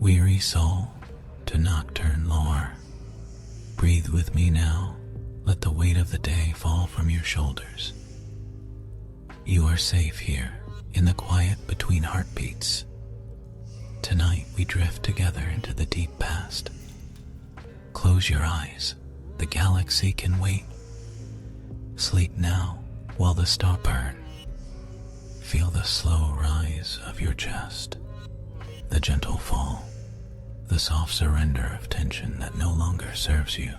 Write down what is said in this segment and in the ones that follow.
Weary soul, to Nocturne Lore. Breathe with me now, let the weight of the day fall from your shoulders. You are safe here, in the quiet between heartbeats. Tonight we drift together into the deep past. Close your eyes, the galaxy can wait. Sleep now, while the stars burn. Feel the slow rise of your chest, the gentle fall, the soft surrender of tension that no longer serves you.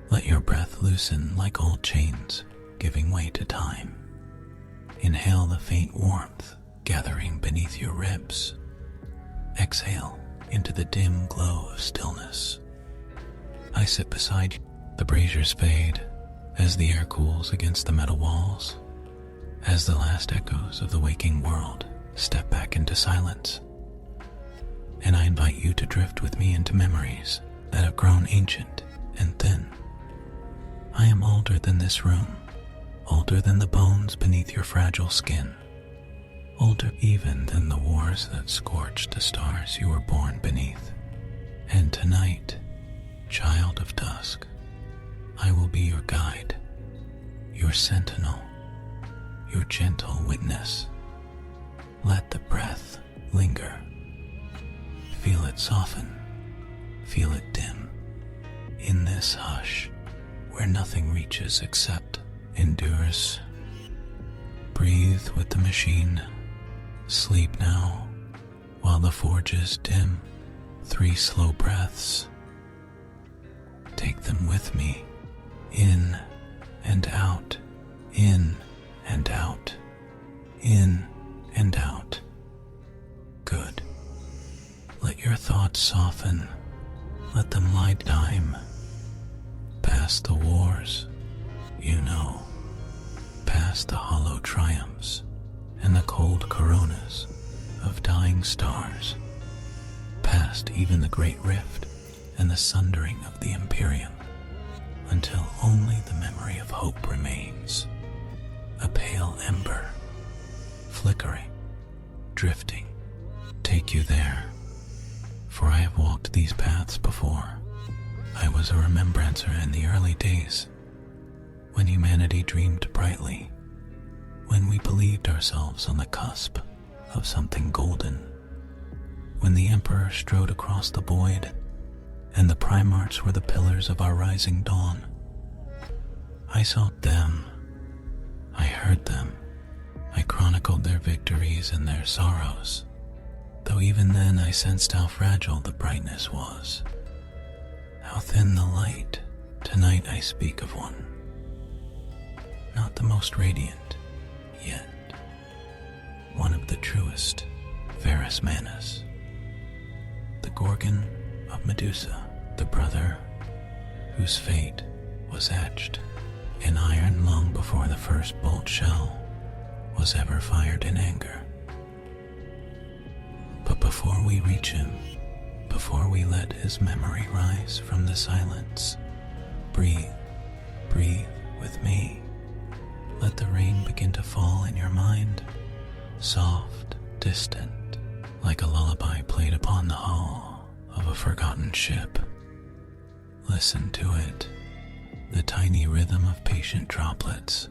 Let your breath loosen like old chains, giving way to time. Inhale the faint warmth gathering beneath your ribs. Exhale into the dim glow of stillness. I sit beside you. The braziers fade as the air cools against the metal walls, as the last echoes of the waking world step back into silence. And I invite you to drift with me into memories that have grown ancient and thin. I am older than this room, older than the bones beneath your fragile skin, older even than the wars that scorched the stars you were born beneath. And tonight, child of dusk, I will be your guide, your sentinel, your gentle witness. Let the breath linger. Feel it soften, feel it dim. In this hush, where nothing reaches except endures. Breathe with the machine. Sleep now, while the forges dim. 3 slow breaths. Take them with me. In and out, in and out, in and out. Good. Let your thoughts soften. Let them lie time. Past the wars, you know. Past the hollow triumphs and the cold coronas of dying stars. Past even the great rift and the sundering of the Imperium, until only the memory of hope remains. A pale ember, flickering, drifting. Take you there, for I have walked these paths before. I was a remembrancer in the early days, when humanity dreamed brightly, when we believed ourselves on the cusp of something golden, when the Emperor strode across the void, and the Primarchs were the pillars of our rising dawn. I saw them, I heard them, I chronicled their victories and their sorrows, though even then I sensed how fragile the brightness was, how thin the light. Tonight I speak of one, not the most radiant, yet one of the truest, Varus Manus, the Gorgon of Medusa, the brother whose fate was etched in iron long before the first bolt shell was ever fired in anger. But before we reach him, before we let his memory rise from the silence, breathe with me. Let the rain begin to fall in your mind, soft, distant, like a lullaby played upon the hull of a forgotten ship. Listen to it, the tiny rhythm of patient droplets,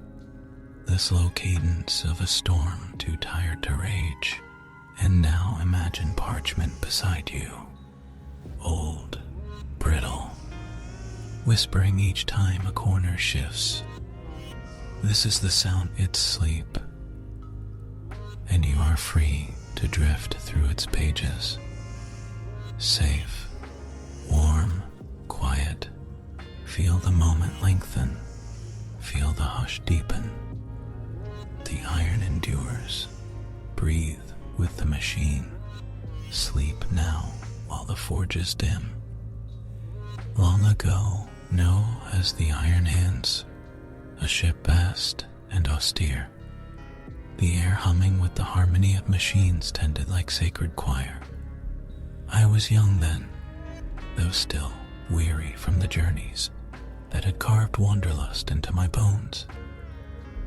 the slow cadence of a storm too tired to rage. And now imagine parchment beside you, old, brittle, whispering each time a corner shifts. This is the sound its sleep, and you are free to drift through its pages. Safe, warm, quiet. Feel the moment lengthen. Feel the hush deepen. The iron endures. Breathe with the machine. Sleep now while the forges dim. Long ago, know as the iron hands, a ship vast and austere. The air humming with the harmony of machines tended like sacred choir. I was young then, though still weary from the journeys that had carved wanderlust into my bones.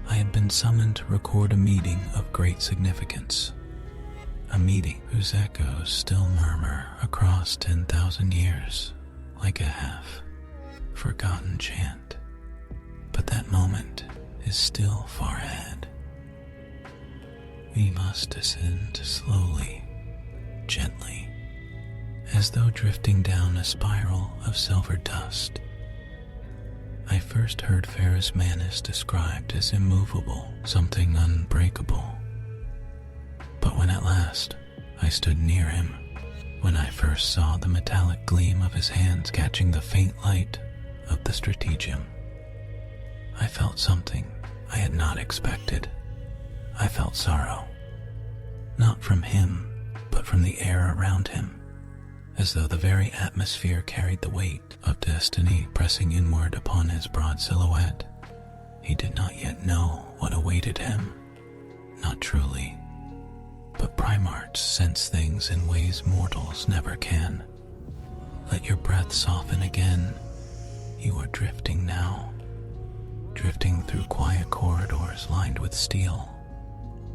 I had been summoned to record a meeting of great significance, a meeting whose echoes still murmur across 10,000 years like a half-forgotten chant. But that moment is still far ahead. We must ascend slowly, gently, as though drifting down a spiral of silver dust. I first heard Ferrus Manus described as immovable, something unbreakable. But when at last I stood near him, when I first saw the metallic gleam of his hands catching the faint light of the stratagem, I felt something I had not expected. I felt sorrow, not from him, but from the air around him, as though the very atmosphere carried the weight of destiny pressing inward upon his broad silhouette. He did not yet know what awaited him, not truly, but Primarchs sense things in ways mortals never can. Let your breath soften again. You are drifting now, drifting through quiet corridors lined with steel,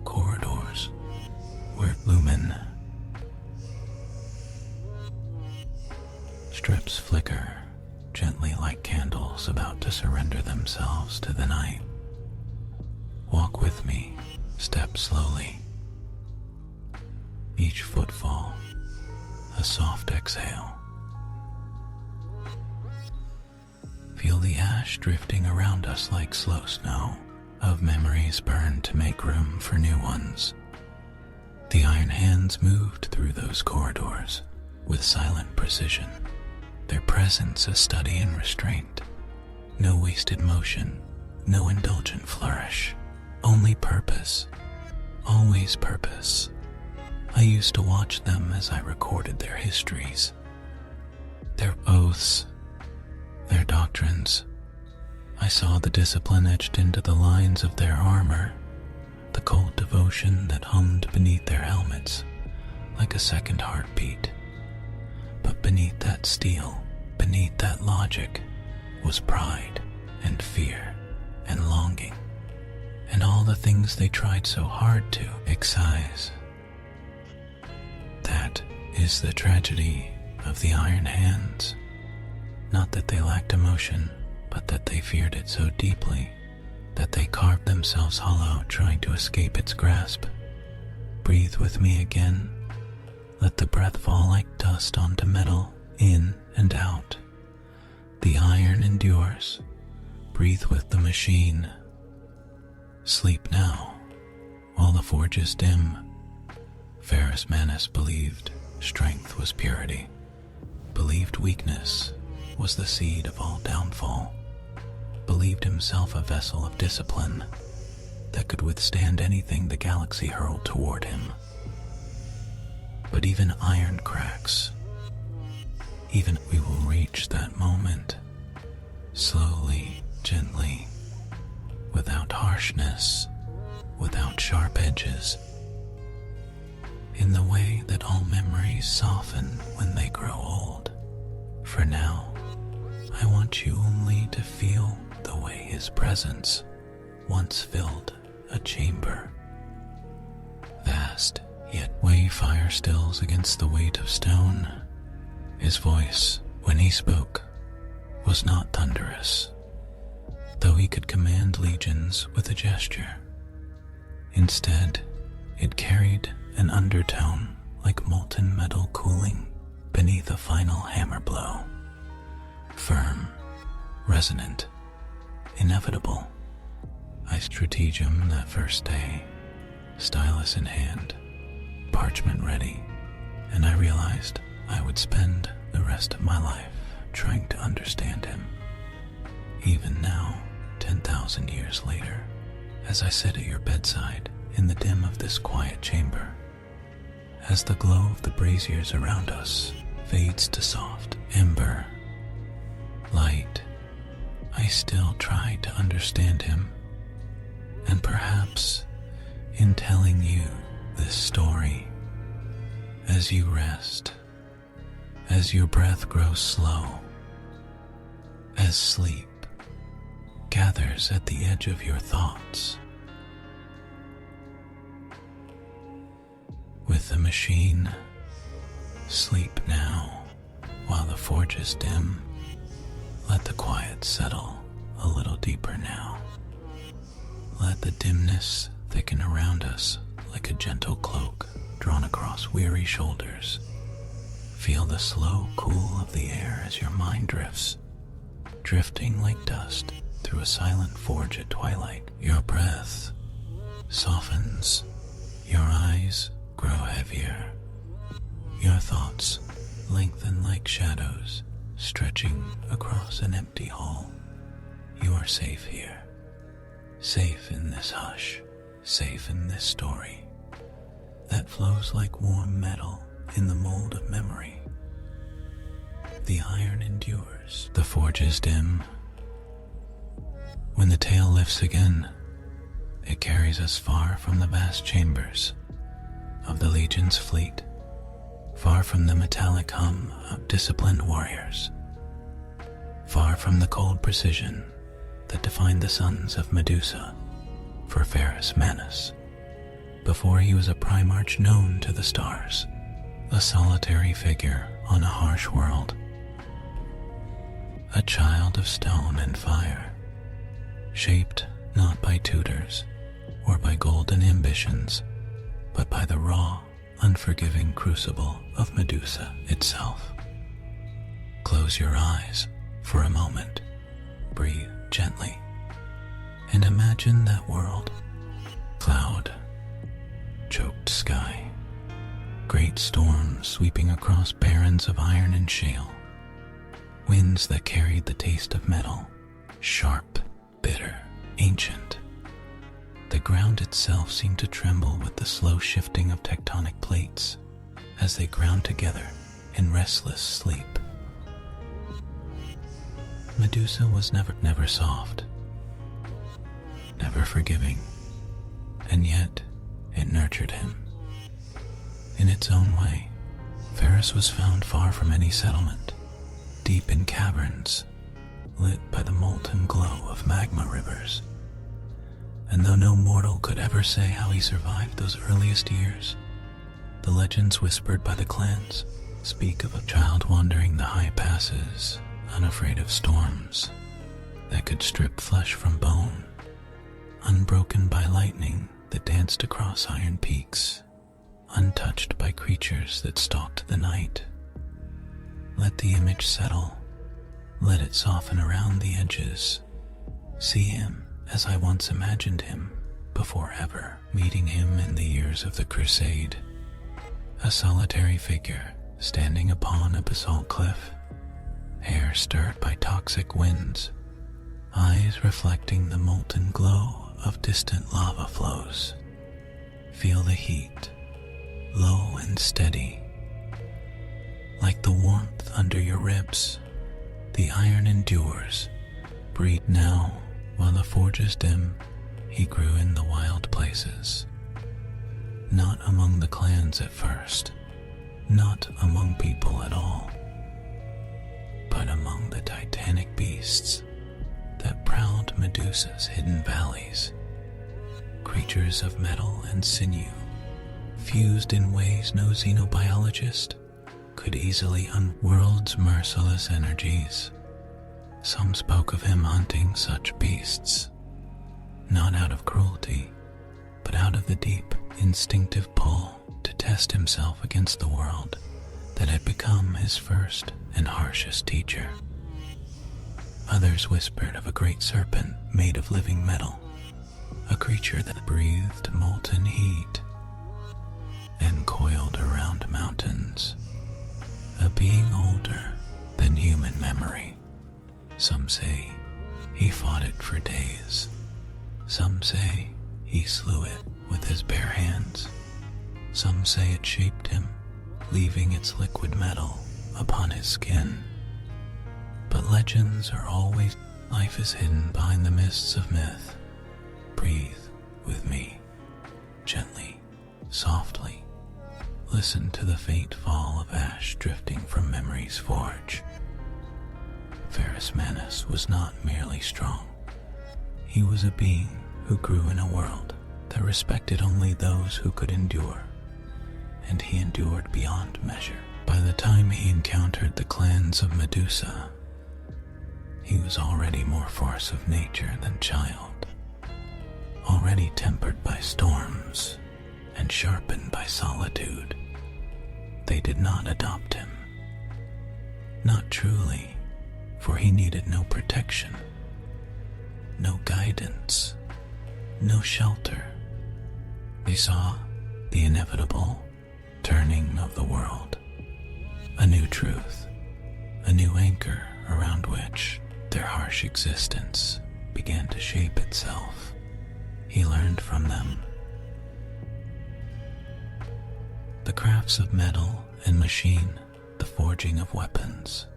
corridors where lumen strips flicker gently like candles about to surrender themselves to the night. Walk with me, step slowly. Each footfall, a soft exhale. Feel the ash drifting around us like slow snow, of memories burned to make room for new ones. The iron hands moved through those corridors with silent precision, their presence a study in restraint. No wasted motion, no indulgent flourish, only purpose, always purpose. I used to watch them as I recorded their histories, their oaths, their doctrines. I saw the discipline etched into the lines of their armor, the cold devotion that hummed beneath their helmets like a second heartbeat. But beneath that steel, beneath that logic, was pride and fear and longing, and all the things they tried so hard to excise. That is the tragedy of the Iron Hands. Not that they lacked emotion, but that they feared it so deeply that they carved themselves hollow trying to escape its grasp. Breathe with me again. Let the breath fall like dust onto metal, in and out. The iron endures. Breathe with the machine. Sleep now, while the forge is dim. Ferrus Manus believed strength was purity, believed weakness was the seed of all downfall, believed himself a vessel of discipline that could withstand anything the galaxy hurled toward him. But even iron cracks. Even we will reach that moment, slowly, gently, without harshness, without sharp edges, in the way that all memories soften when they grow old. For now, I want you only to feel the way his presence once filled a chamber. Vast, yet way fire stills against the weight of stone. His voice, when he spoke, was not thunderous, though he could command legions with a gesture. Instead, it carried an undertone like molten metal cooling beneath a final hammer blow. Firm, resonant, inevitable. I stratagem that first day, stylus in hand, parchment ready, and I realized I would spend the rest of my life trying to understand him. Even now, 10,000 years later, as I sit at your bedside in the dim of this quiet chamber, as the glow of the braziers around us fades to soft ember light, I still try to understand him. And perhaps in telling you this story, as you rest, as your breath grows slow, as sleep gathers at the edge of your thoughts, with the machine. Sleep now, while the forge is dim. Let the quiet settle a little deeper now. Let the dimness thicken around us like a gentle cloak drawn across weary shoulders. Feel the slow cool of the air as your mind drifts, drifting like dust through a silent forge at twilight. Your breath softens, your eyes grow heavier, your thoughts lengthen like shadows stretching across an empty hall. You are safe here, safe in this hush, safe in this story that flows like warm metal in the mold of memory. The iron endures, the forge is dim. When the tail lifts again, it carries us far from the vast chambers of the Legion's fleet, far from the metallic hum of disciplined warriors, far from the cold precision that defined the sons of Medusa for Ferrus Manus. Before he was a Primarch known to the stars, a solitary figure on a harsh world, a child of stone and fire, shaped not by tutors or by golden ambitions, but by the raw, unforgiving crucible of Medusa itself. Close your eyes for a moment, breathe gently, and imagine that world. Cloud, choked sky, great storms sweeping across barrens of iron and shale, winds that carried the taste of metal, sharp, bitter, ancient. The ground itself seemed to tremble with the slow shifting of tectonic plates as they ground together in restless sleep. Medusa was never soft, never forgiving, and yet it nurtured him. In its own way, Ferrus was found far from any settlement, deep in caverns, lit by the molten glow of magma rivers. And though no mortal could ever say how he survived those earliest years, the legends whispered by the clans speak of a child wandering the high passes, unafraid of storms that could strip flesh from bone, unbroken by lightning that danced across iron peaks, untouched by creatures that stalked the night. Let the image settle, let it soften around the edges. See him as I once imagined him before ever meeting him in the years of the Crusade, a solitary figure standing upon a basalt cliff, hair stirred by toxic winds, eyes reflecting the molten glow of distant lava flows. Feel the heat, low and steady, like the warmth under your ribs. The iron endures. Breathe now, while the forge is dim. He grew in the wild places, not among the clans at first, not among people at all, but among the titanic beasts that prowled Medusa's hidden valleys, creatures of metal and sinew, fused in ways no xenobiologist could easily unworld's merciless energies. Some spoke of him hunting such beasts, not out of cruelty, but out of the deep, instinctive pull to test himself against the world that had become his first and harshest teacher. Others whispered of a great serpent made of living metal, a creature that breathed molten heat and coiled around mountains, a being older than human memory. Some say he fought it for days. Some say he slew it with his bare hands. Some say it shaped him, leaving its liquid metal upon his skin. But legends are always, life is hidden behind the mists of myth. Breathe with me, gently, softly. Listen to the faint fall of ash drifting from memory's forge. Ferrus Manus was not merely strong. He was a being who grew in a world that respected only those who could endure, and he endured beyond measure. By the time he encountered the clans of Medusa, he was already more force of nature than child, already tempered by storms and sharpened by solitude. They did not adopt him. Not truly, for he needed no protection, no guidance, no shelter. They saw the inevitable turning of the world, a new truth, a new anchor around which their harsh existence began to shape itself. He learned from them. The crafts of metal and machine, the forging of weapons,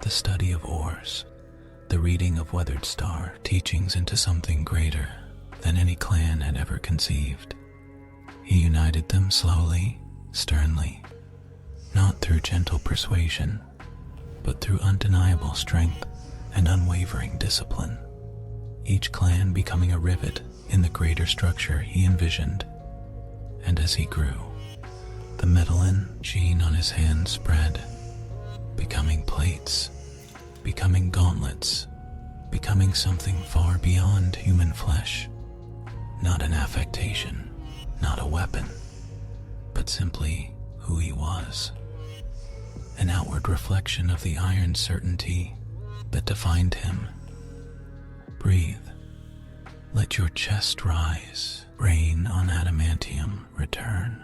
the study of ores, the reading of weathered star teachings into something greater than any clan had ever conceived. He united them slowly, sternly, not through gentle persuasion, but through undeniable strength and unwavering discipline, each clan becoming a rivet in the greater structure he envisioned. And as he grew, the metalline sheen on his hands spread, becoming plates, becoming gauntlets, becoming something far beyond human flesh, not an affectation, not a weapon, but simply who he was, an outward reflection of the iron certainty that defined him. Breathe. Let your chest rise. Rain on adamantium return.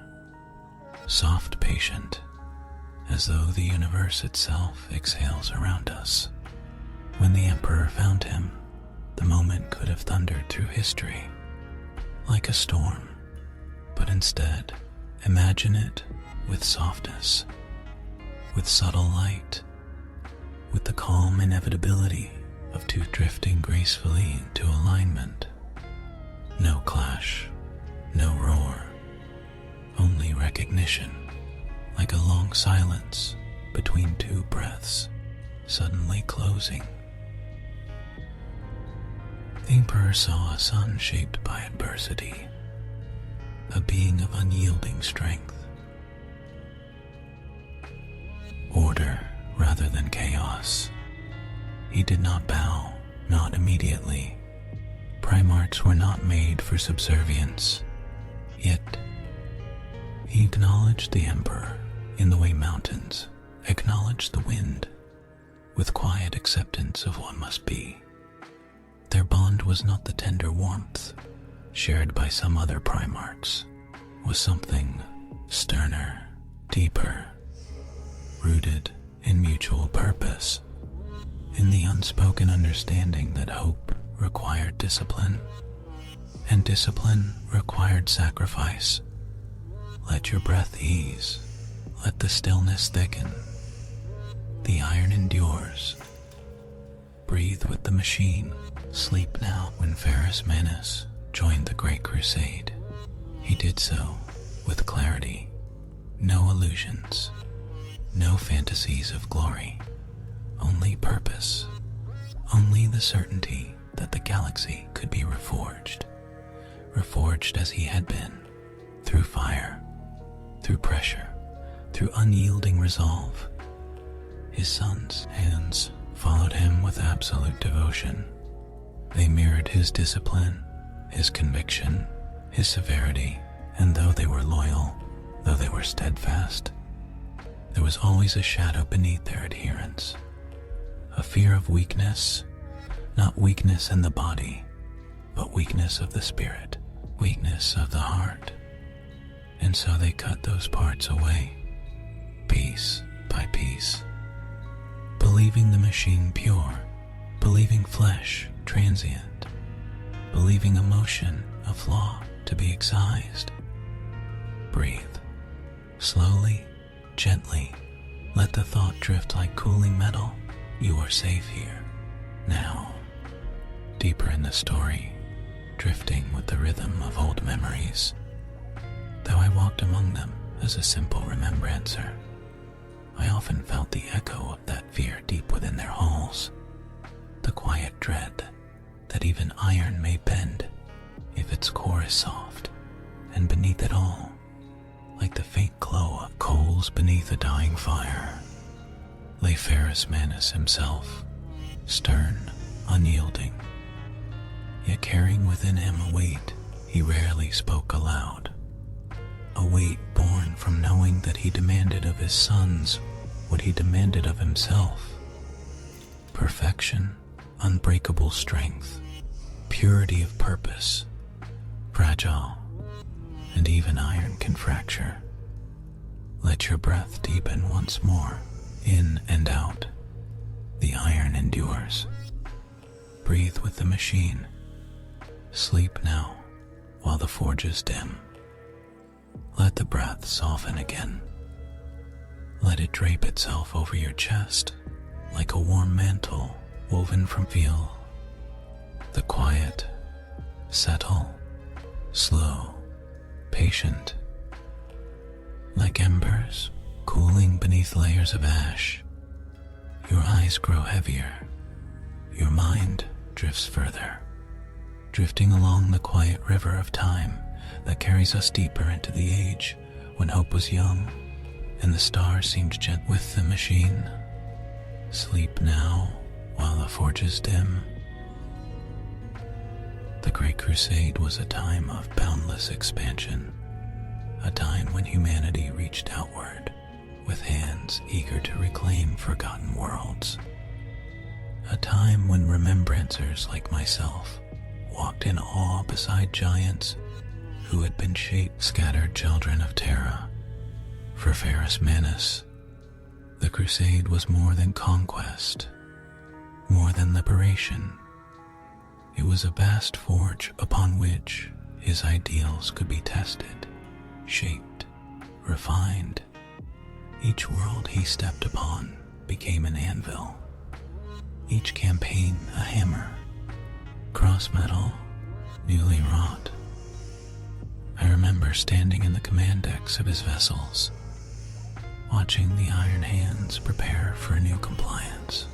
Soft, patient, as though the universe itself exhales around us. When the Emperor found him, the moment could have thundered through history, like a storm, but instead, imagine it with softness, with subtle light, with the calm inevitability of two drifting gracefully into alignment. No clash, no roar, only recognition, like a long silence between two breaths, suddenly closing. The Emperor saw a sun shaped by adversity, a being of unyielding strength. Order rather than chaos. He did not bow, not immediately. Primarchs were not made for subservience, yet he acknowledged the Emperor in the way mountains acknowledge the wind, with quiet acceptance of what must be. Their bond was not the tender warmth shared by some other Primarchs, was something sterner, deeper, rooted in mutual purpose, in the unspoken understanding that hope required discipline, and discipline required sacrifice. Let your breath ease, let the stillness thicken. The iron endures. Breathe with the machine, sleep now. When Ferrus Manus joined the Great Crusade, he did so with clarity, no illusions, no fantasies of glory, only purpose, only the certainty that the galaxy could be reforged as he had been, through fire, through pressure, through unyielding resolve. His sons' hands followed him with absolute devotion. They mirrored his discipline, his conviction, his severity, and though they were loyal, though they were steadfast, there was always a shadow beneath their adherence, a fear of weakness, not weakness in the body, but weakness of the spirit, weakness of the heart. And so they cut those parts away, piece by piece, believing the machine pure, believing flesh transient, believing emotion a flaw to be excised. Breathe. Slowly, gently, let the thought drift like cooling metal. You are safe here, now. Deeper in the story, drifting with the rhythm of old memories. Though I walked among them as a simple remembrancer, I often felt the echo of that fear deep within their halls, the quiet dread that even iron may bend if its core is soft, and beneath it all, like the faint glow of coals beneath a dying fire, lay Ferrus Manus himself, stern, unyielding, yet carrying within him a weight he rarely spoke aloud, a weight born from knowing that he demanded of his sons what he demanded of himself: perfection, unbreakable strength, purity of purpose. Fragile, and even iron can fracture. Let your breath deepen once more, in and out. The iron endures. Breathe with the machine. Sleep now, while the forge is dim. Let the breath soften again. Let it drape itself over your chest like a warm mantle woven from feel. The quiet, settle, slow, patient. Like embers cooling beneath layers of ash, your eyes grow heavier, your mind drifts further, drifting along the quiet river of time that carries us deeper into the age when hope was young and the stars seemed gentle. With the machine, sleep now while the forge is dim. The Great Crusade was a time of boundless expansion, a time when humanity reached outward with hands eager to reclaim forgotten worlds, a time when remembrancers like myself walked in awe beside giants who had been shaped. Scattered children of Terra. For Ferrus Manus, the crusade was more than conquest, more than liberation. It was a vast forge upon which his ideals could be tested, shaped, refined. Each world he stepped upon became an anvil, each campaign a hammer, cross-metal, newly wrought. I remember standing in the command decks of his vessels, watching the iron hands prepare for a new compliance,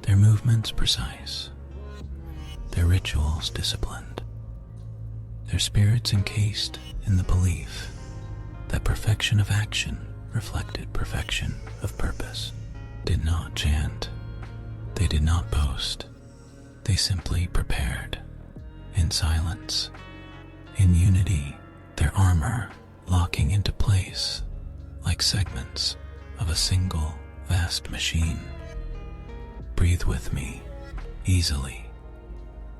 their movements precise, their rituals disciplined, their spirits encased in the belief that perfection of action reflected perfection of purpose. Did not chant, they did not boast, they simply prepared, in silence, in unity, their armor locking into place like segments of a single vast machine. Breathe with me, easily,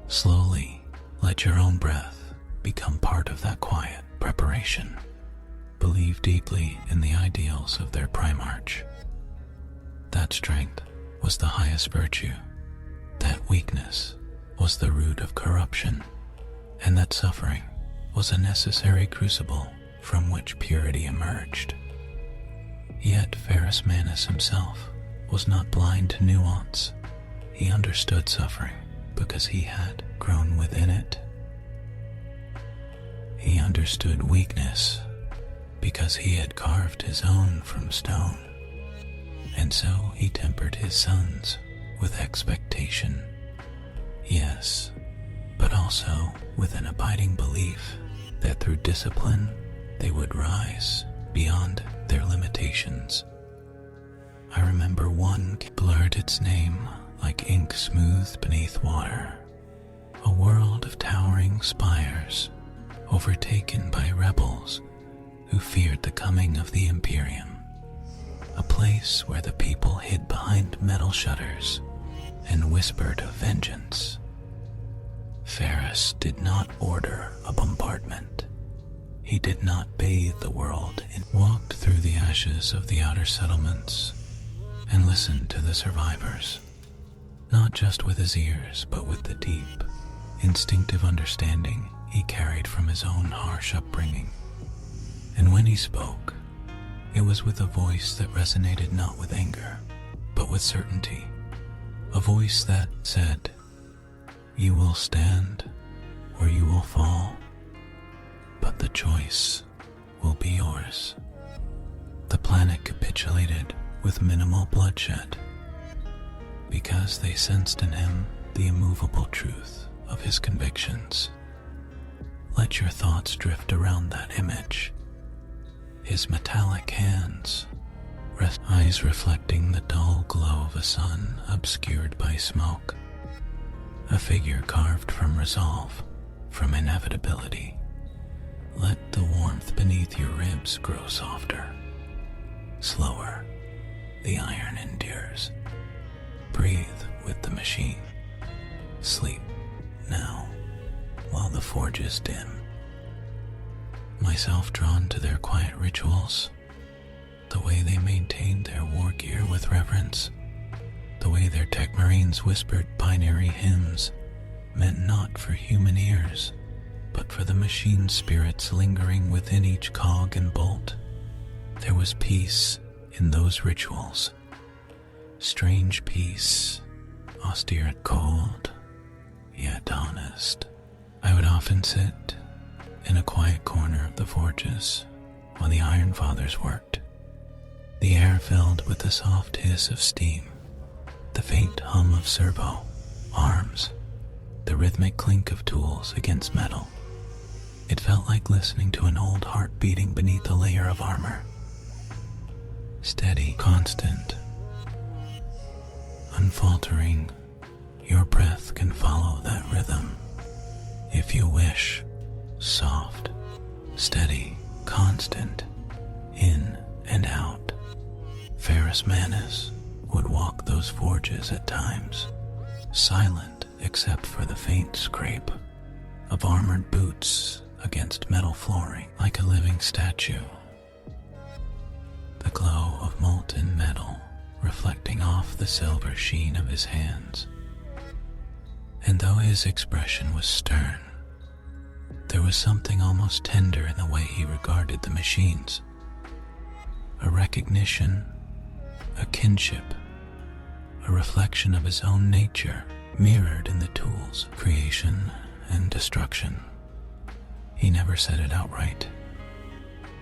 slowly. Let your own breath become part of that quiet preparation. Believe deeply in the ideals of their primarch. That strength was the highest virtue, that weakness was the root of corruption, and that suffering was a necessary crucible from which purity emerged. Yet Ferrus Manus himself was not blind to nuance. He understood suffering because he had grown within it. He understood weakness because he had carved his own from stone, and so he tempered his sons with expectation. Yes, but also with an abiding belief that through discipline they would rise beyond their limitations. I remember one blurred its name like ink smoothed beneath water, a world of towering spires overtaken by rebels who feared the coming of the Imperium, a place where the people hid behind metal shutters and whispered of vengeance. Ferrus did not order a bombardment. He did not bathe the world and walked through the ashes of the outer settlements and listened to the survivors, not just with his ears, but with the deep, instinctive understanding he carried from his own harsh upbringing. And when he spoke, it was with a voice that resonated not with anger, but with certainty, a voice that said, "You will stand or you will fall, but the choice will be yours." The planet capitulated with minimal bloodshed because they sensed in him the immovable truth of his convictions. Let your thoughts drift around that image. his metallic hands, eyes reflecting the dull glow of a sun obscured by smoke. A figure carved from resolve, from inevitability. Let the warmth beneath your ribs grow softer. Slower, the iron endures. Breathe with the machine. Sleep now, while the forge is dim. Myself drawn to their quiet rituals, the way they maintained their war gear with reverence, the way their tech marines whispered binary hymns, meant not for human ears, but for the machine spirits lingering within each cog and bolt. There was peace in those rituals, strange peace, austere and cold, yet honest. I would often sit in a quiet corner of the forges while the Iron Fathers worked, the air filled with the soft hiss of steam, the faint hum of servo arms, the rhythmic clink of tools against metal. It felt like listening to an old heart beating beneath a layer of armor. Steady, constant, unfaltering, your breath can follow that rhythm. If you wish, soft, steady, constant, in and out. Ferrus Manus would walk those forges at times, silent except for the faint scrape of armored boots against metal flooring, like a living statue. The glow of molten metal reflecting off the silver sheen of his hands. And though his expression was stern, there was something almost tender in the way he regarded the machines. A recognition, a kinship, a reflection of his own nature mirrored in the tools, creation and destruction. He never said it outright,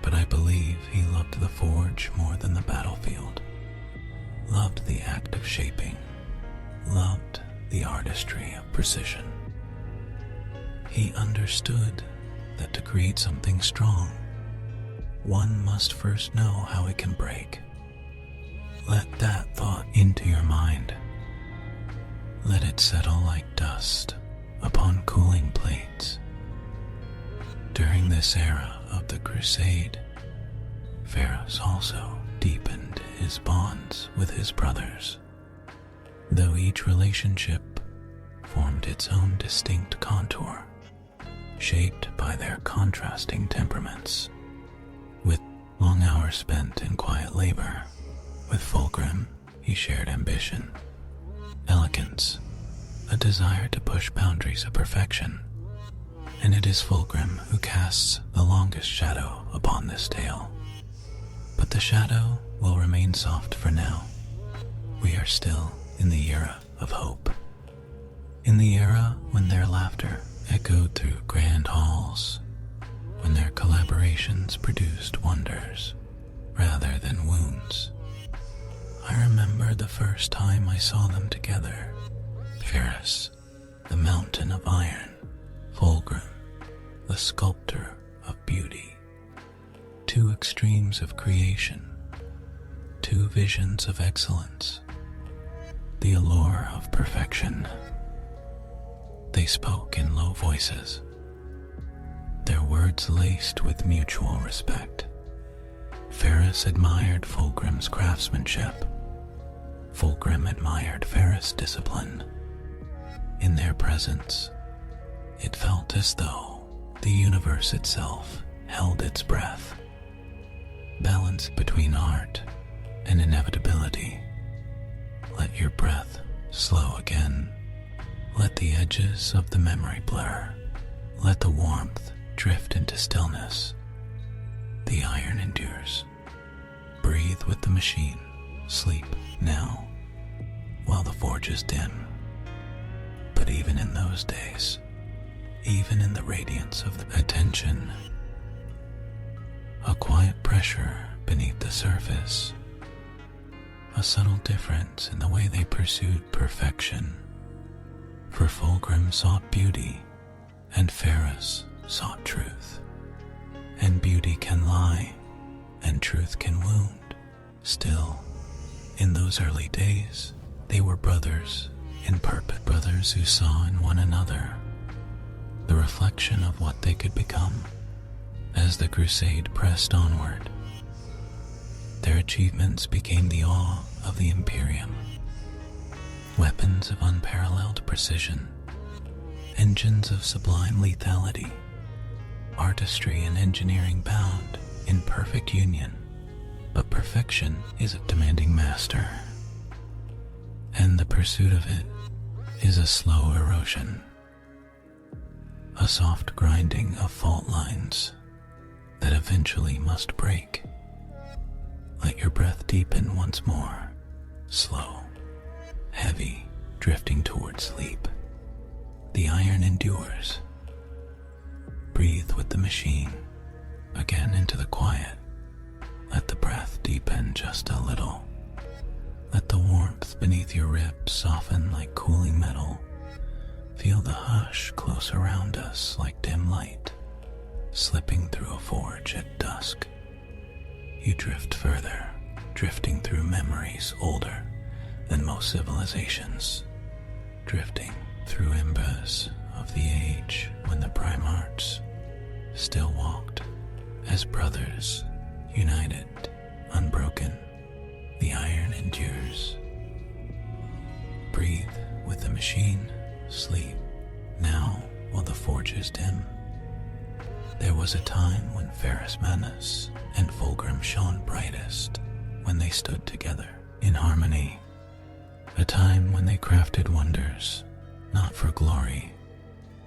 but I believe he loved the forge more than the battlefield, loved the act of shaping, loved the artistry of precision. He understood that to create something strong, one must first know how it can break. Let that thought into your mind. Let it settle like dust upon cooling plates. During this era of the Crusade, Ferrus also deepened his bonds with his brothers, though each relationship formed its own distinct contour, shaped by their contrasting temperaments. With long hours spent in quiet labor, with Fulgrim he shared ambition, elegance, a desire to push boundaries of perfection, and it is Fulgrim who casts the longest shadow upon this tale. But the shadow will remain soft for now. We are still in the era of hope, in the era when their laughter echoed through grand halls, when their collaborations produced wonders rather than wounds. I remember the first time I saw them together. Ferrus, the mountain of iron, Fulgrim, the sculptor of beauty. Two extremes of creation, two visions of excellence, the allure of perfection. They spoke in low voices, their words laced with mutual respect. Ferrus admired Fulgrim's craftsmanship. Fulgrim admired Ferrus' discipline. In their presence, it felt as though the universe itself held its breath, balanced between art and inevitability. Let your breath slow again. Let the edges of the memory blur. Let the warmth drift into stillness. The iron endures. Breathe with the machine. Sleep now, while the forge is dim. But even in those days, even in the radiance of the attention, a quiet pressure beneath the surface, a subtle difference in the way they pursued perfection. For Fulgrim sought beauty, and Ferrus sought truth. And beauty can lie, and truth can wound. Still, in those early days, they were brothers in purpose, brothers who saw in one another the reflection of what they could become. As the crusade pressed onward, their achievements became the awe of the Imperium. Weapons of unparalleled precision, engines of sublime lethality, artistry and engineering bound in perfect union. But perfection is a demanding master, and the pursuit of it is a slow erosion, a soft grinding of fault lines that eventually must break. Let your breath deepen once more, slow, heavy, drifting toward sleep. The iron endures. Breathe with the machine, again into the quiet. Let the breath deepen just a little. Let the warmth beneath your ribs soften like cooling metal. Feel the hush close around us like dim light, slipping through a forge at dusk. You drift further, drifting through memories older than most civilizations, drifting through embers of the age when the Primarchs still walked as brothers, united, unbroken. The iron endures. Breathe with the machine, sleep now while the forge is dim. There was a time when Ferrus Manus and Fulgrim shone brightest when they stood together in harmony. A time when they crafted wonders, not for glory,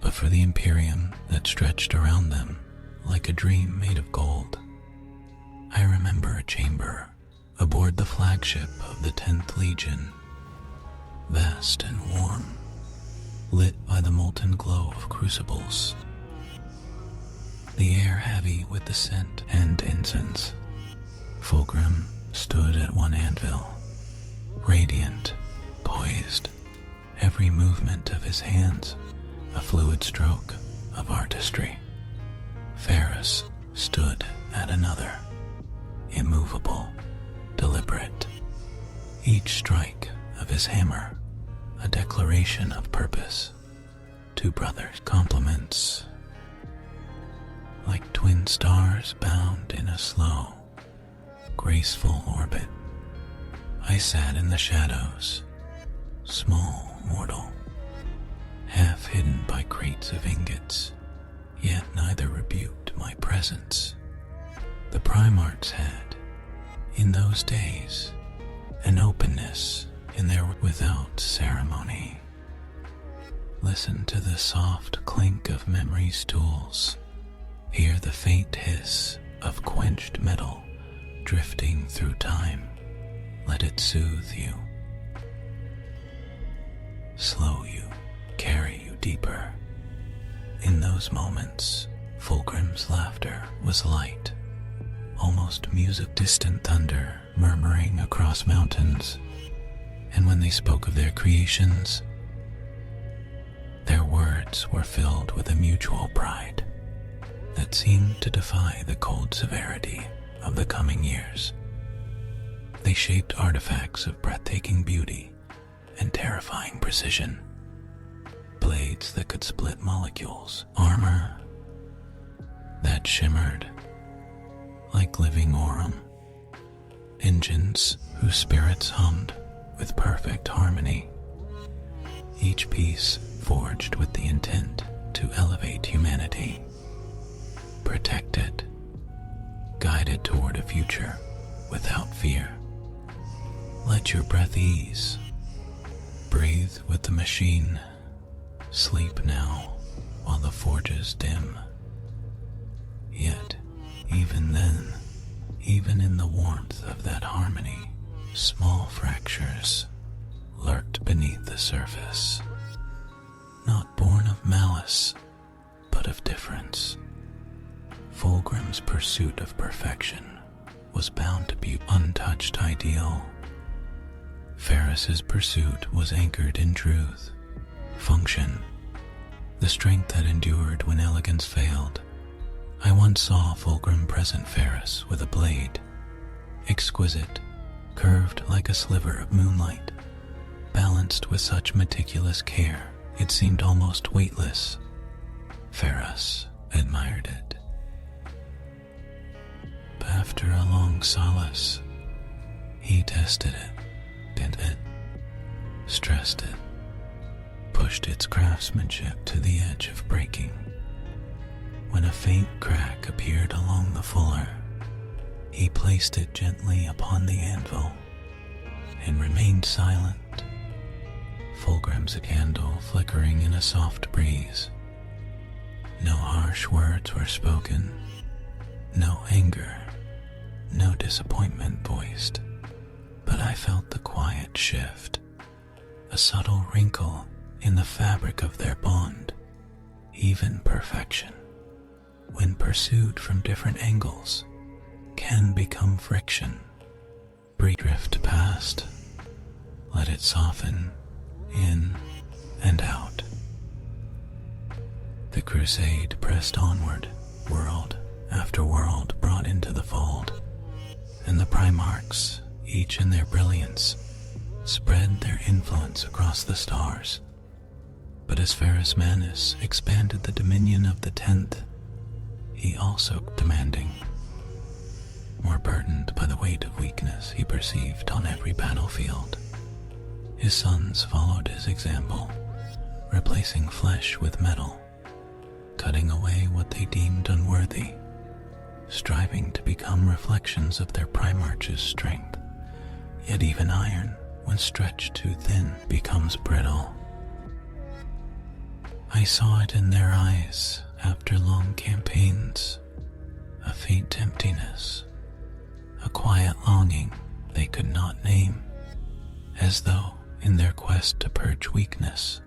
but for the Imperium that stretched around them like a dream made of gold. I remember a chamber aboard the flagship of the 10th Legion, vast and warm, lit by the molten glow of crucibles, the air heavy with the scent and incense. Fulgrim stood at one anvil, radiant, poised, every movement of his hands a fluid stroke of artistry. Ferrus stood at another, immovable, deliberate, each strike of his hammer a declaration of purpose. Two brothers, complements, like twin stars bound in a slow, graceful orbit. I sat in the shadows, small mortal, half hidden by crates of ingots, yet neither rebuked my presence. The Primarchs had, in those days, an openness in their without ceremony. Listen to the soft clink of memory's tools. Hear the faint hiss of quenched metal drifting through time. Let it soothe you, slow you, carry you deeper. In those moments, Fulgrim's laughter was light, almost music, distant thunder murmuring across mountains. And when they spoke of their creations, their words were filled with a mutual pride that seemed to defy the cold severity of the coming years. They shaped artifacts of breathtaking beauty and terrifying precision, blades that could split molecules, armor that shimmered like living aurum, engines whose spirits hummed with perfect harmony, each piece forged with the intent to elevate humanity, protected, guided toward a future without fear. Let your breath ease. Breathe with the machine. Sleep now while the forges dim. Yet, even then, even in the warmth of that harmony, small fractures lurked beneath the surface, not born of malice, but of difference. Fulgrim's pursuit of perfection was bound to be untouched ideal. Ferrus's pursuit was anchored in truth, function, the strength that endured when elegance failed, I once saw Fulgrim present Ferris with a blade, exquisite, curved like a sliver of moonlight, balanced with such meticulous care it seemed almost weightless. Ferris admired it. But after a long solace, he tested it, bent it, stressed it, pushed its craftsmanship to the edge of breaking. When a faint crack appeared along the fuller, he placed it gently upon the anvil and remained silent, Fulgrim's candle flickering in a soft breeze. No harsh words were spoken, no anger, no disappointment voiced, but I felt the quiet shift, a subtle wrinkle in the fabric of their bond, even perfection, when pursued from different angles, can become friction. Drift past, let it soften, in and out. The crusade pressed onward, world after world brought into the fold, and the Primarchs, each in their brilliance, spread their influence across the stars. But as Ferris Manus expanded the dominion of the 10th, he also demanding, more burdened by the weight of weakness he perceived on every battlefield. His sons followed his example, replacing flesh with metal, cutting away what they deemed unworthy, striving to become reflections of their Primarch's strength. Yet even iron, when stretched too thin, becomes brittle. I saw it in their eyes after long campaigns, a faint emptiness, a quiet longing they could not name, as though in their quest to purge weakness,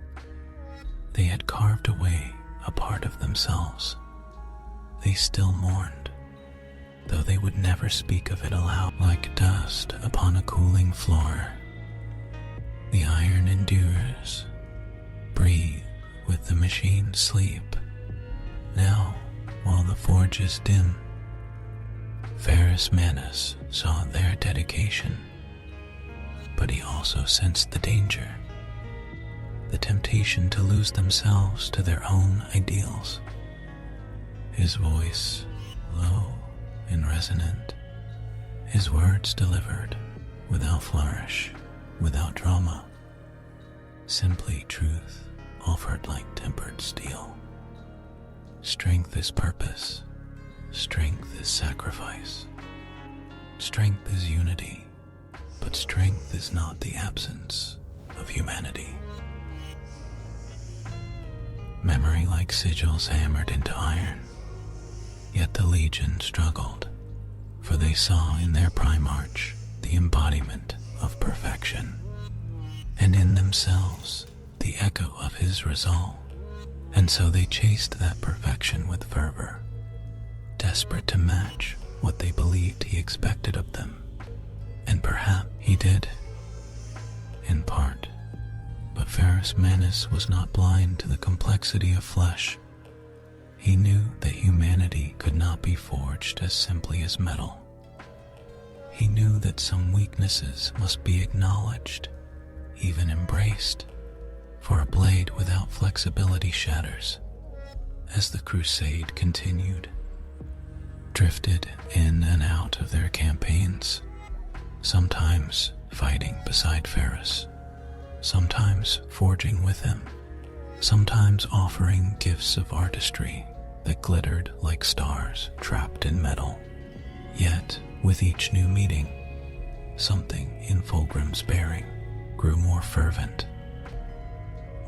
they had carved away a part of themselves. They still mourned, though they would never speak of it aloud. Like dust upon a cooling floor, the iron endures, breathe with the machine sleep. Now, while the forge is dim, Ferris Manus saw their dedication, but he also sensed the danger, the temptation to lose themselves to their own ideals. His voice, low and resonant, his words delivered without flourish, without drama, simply truth offered like tempered steel. Strength is purpose, strength is sacrifice, strength is unity, but strength is not the absence of humanity. Memory like sigils hammered into iron, yet the Legion struggled, for they saw in their Primarch the embodiment of perfection, and in themselves the echo of his resolve, and so they chased that perfection with fervor, desperate to match what they believed he expected of them. And perhaps he did, in part, but Ferris Manus was not blind to the complexity of flesh. He knew that humanity could not be forged as simply as metal. He knew that some weaknesses must be acknowledged, even embraced, for a blade without flexibility shatters. As the crusade continued, drifted in and out of their campaigns, sometimes fighting beside Ferris, sometimes forging with him, sometimes offering gifts of artistry that glittered like stars trapped in metal. Yet, with each new meeting, something in Fulgrim's bearing grew more fervent,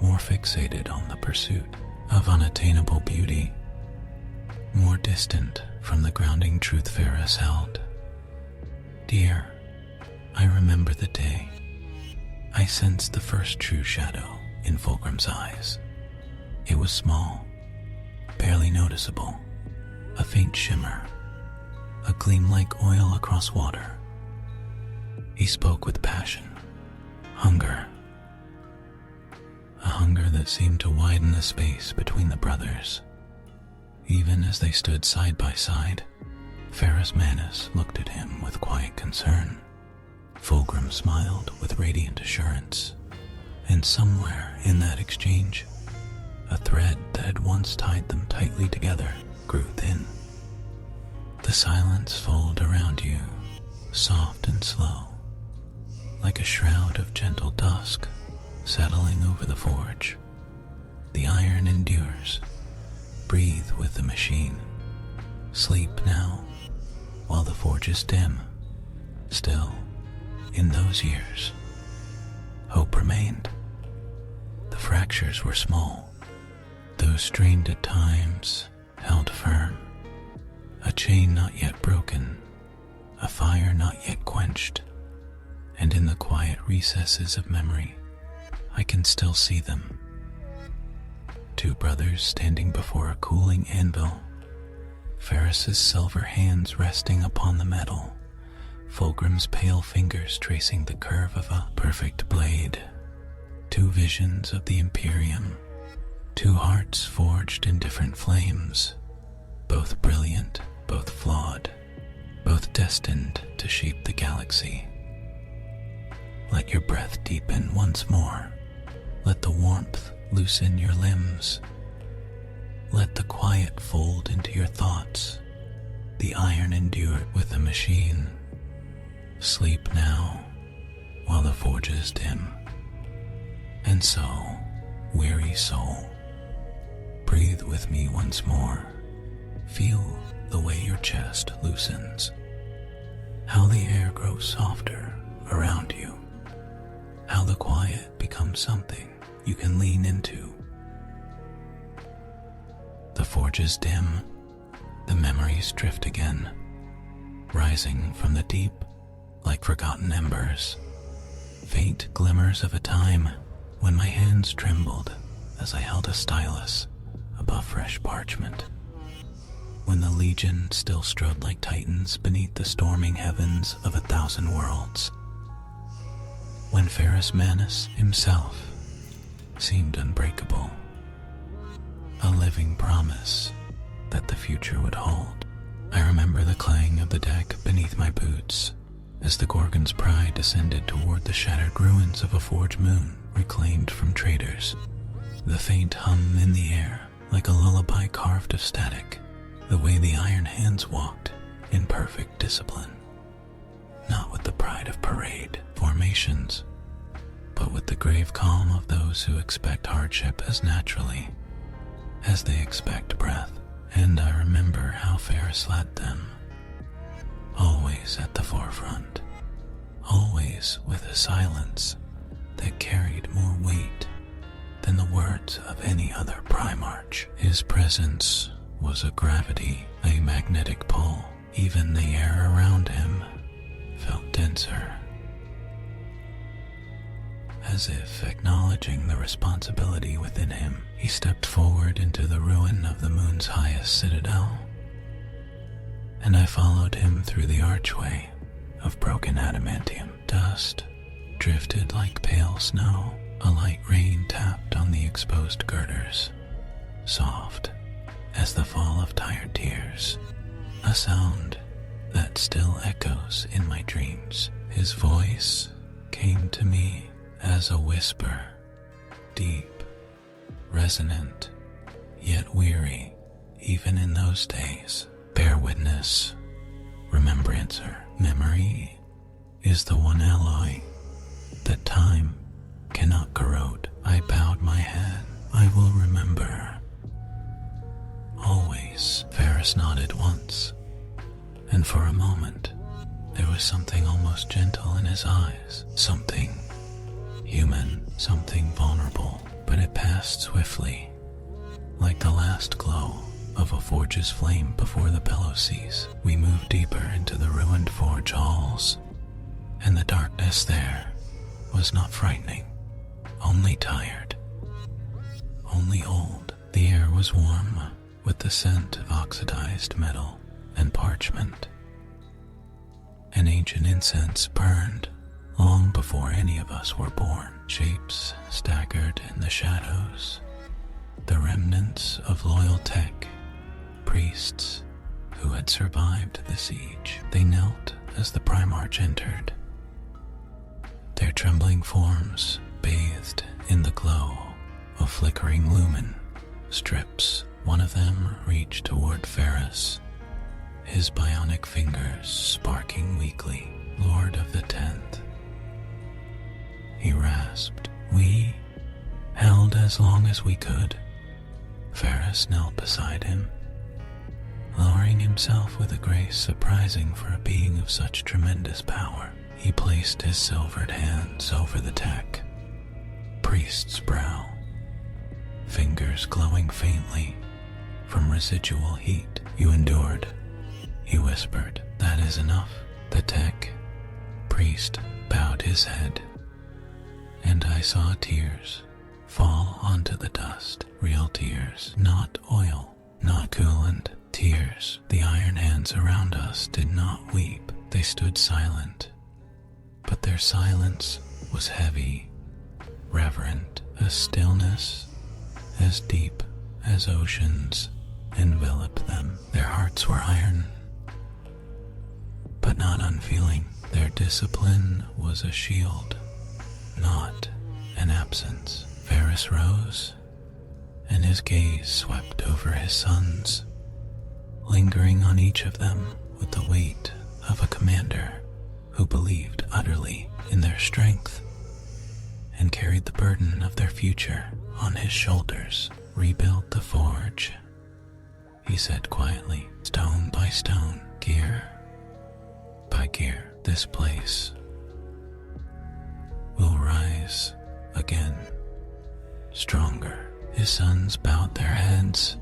more fixated on the pursuit of unattainable beauty, more distant from the grounding truth Ferris held. Dear, I remember the day I sensed the first true shadow in Fulgrim's eyes. It was small, barely noticeable, a faint shimmer, a gleam like oil across water. He spoke with passion, hunger, a hunger that seemed to widen the space between the brothers. Even as they stood side by side, Ferrus Manus looked at him with quiet concern. Fulgrim smiled with radiant assurance, and somewhere in that exchange, a thread that had once tied them tightly together grew thin. The silence folded around you, soft and slow, like a shroud of gentle dusk settling over the forge. The iron endures. Breathe with the machine. Sleep now, while the forge is dim. Still, in those years, hope remained. The fractures were small. Those strained at times held firm. A chain not yet broken, a fire not yet quenched. And in the quiet recesses of memory, I can still see them. Two brothers standing before a cooling anvil, Ferrus's silver hands resting upon the metal, Fulgrim's pale fingers tracing the curve of a perfect blade. Two visions of the Imperium, two hearts forged in different flames, both brilliant, both flawed, both destined to shape the galaxy. Let your breath deepen once more. Let the warmth loosen your limbs. Let the quiet fold into your thoughts. The iron endured with the machine. Sleep now, while the forge is dim. And so, weary soul, breathe with me once more. Feel the way your chest loosens, how the air grows softer around you, how the quiet becomes something you can lean into. The forge is dim, the memories drift again, rising from the deep like forgotten embers, faint glimmers of a time when my hands trembled as I held a stylus above fresh parchment, when the Legion still strode like titans beneath the storming heavens of 1,000 worlds, when Ferrus Manus himself seemed unbreakable, a living promise that the future would hold. I remember the clang of the deck beneath my boots as the Gorgon's pride descended toward the shattered ruins of a forge moon reclaimed from traders. The faint hum in the air, like a lullaby carved of static, the way the iron hands walked in perfect discipline, not with the pride of parade formations, but with the grave calm of those who expect hardship as naturally as they expect breath. And I remember how Ferrus led them, always at the forefront, always with a silence that carried more weight than the words of any other Primarch. His presence was a gravity, a magnetic pull. Even the air around him felt denser, as if acknowledging the responsibility within him. He stepped forward into the ruin of the moon's highest citadel, and I followed him through the archway of broken adamantium. Dust drifted like pale snow. A light rain tapped on the exposed girders, soft as the fall of tired tears, a sound that still echoes in my dreams. His voice came to me as a whisper, deep, resonant, yet weary, even in those days. Bear witness, remembrancer. Memory is the one alloy that time cannot corrode. I bowed my head. I will remember. Always. Ferrus nodded once, and for a moment, there was something almost gentle in his eyes. Something human, something vulnerable, but it passed swiftly, like the last glow of a forge's flame before the bellows cease. We moved deeper into the ruined forge halls, and the darkness there was not frightening, only tired, only old. The air was warm with the scent of oxidized metal and parchment. An ancient incense burned long before any of us were born. Shapes staggered in the shadows, the remnants of loyal tech priests who had survived the siege. They knelt as the Primarch entered, their trembling forms bathed in the glow of flickering lumen strips. One of them reached toward Ferris, his bionic fingers sparking weakly. "Lord of the 10th," he rasped. "We held as long as we could." Ferris knelt beside him, lowering himself with a grace surprising for a being of such tremendous power. He placed his silvered hands over the tech priest's brow, fingers glowing faintly from residual heat. "You endured," he whispered. "That is enough." The tech priest bowed his head, and I saw tears fall onto the dust. Real tears, not oil, not coolant. Tears. The iron hands around us did not weep. They stood silent, but their silence was heavy, reverent. A stillness as deep as oceans enveloped them. Their hearts were iron, but not unfeeling. Their discipline was a shield, not an absence. Ferris rose, and his gaze swept over his sons, lingering on each of them with the weight of a commander who believed utterly in their strength and carried the burden of their future on his shoulders. "Rebuild the forge," he said quietly, "stone by stone, gear by gear. This place will rise again, stronger." His sons bowed their heads,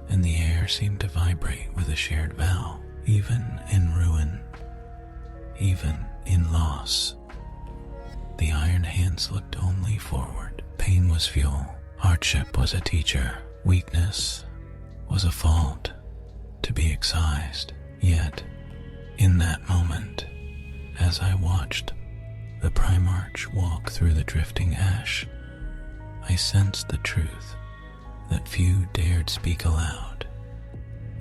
and the air seemed to vibrate with a shared vow. Even in ruin, even in loss, the iron hands looked only forward. Pain was fuel, hardship was a teacher, weakness was a fault to be excised. Yet, in that moment, as I watched the Primarch walk through the drifting ash, I sensed the truth that few dared speak aloud.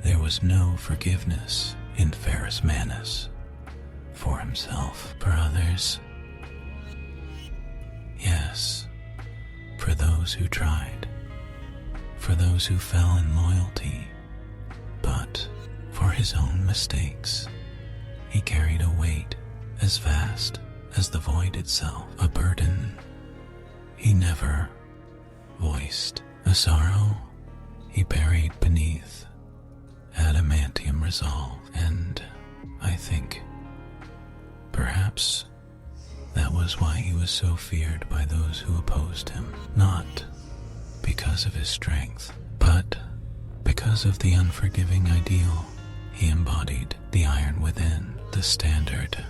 There was no forgiveness in Ferris Manus for himself, for others. Yes, for those who tried, for those who fell in loyalty, but for his own mistakes. He carried a weight as vast as the void itself, a burden he never voiced, a sorrow he buried beneath adamantium resolve. And I think perhaps that was why he was so feared by those who opposed him, not because of his strength, but because of the unforgiving ideal he embodied. The iron within, the standard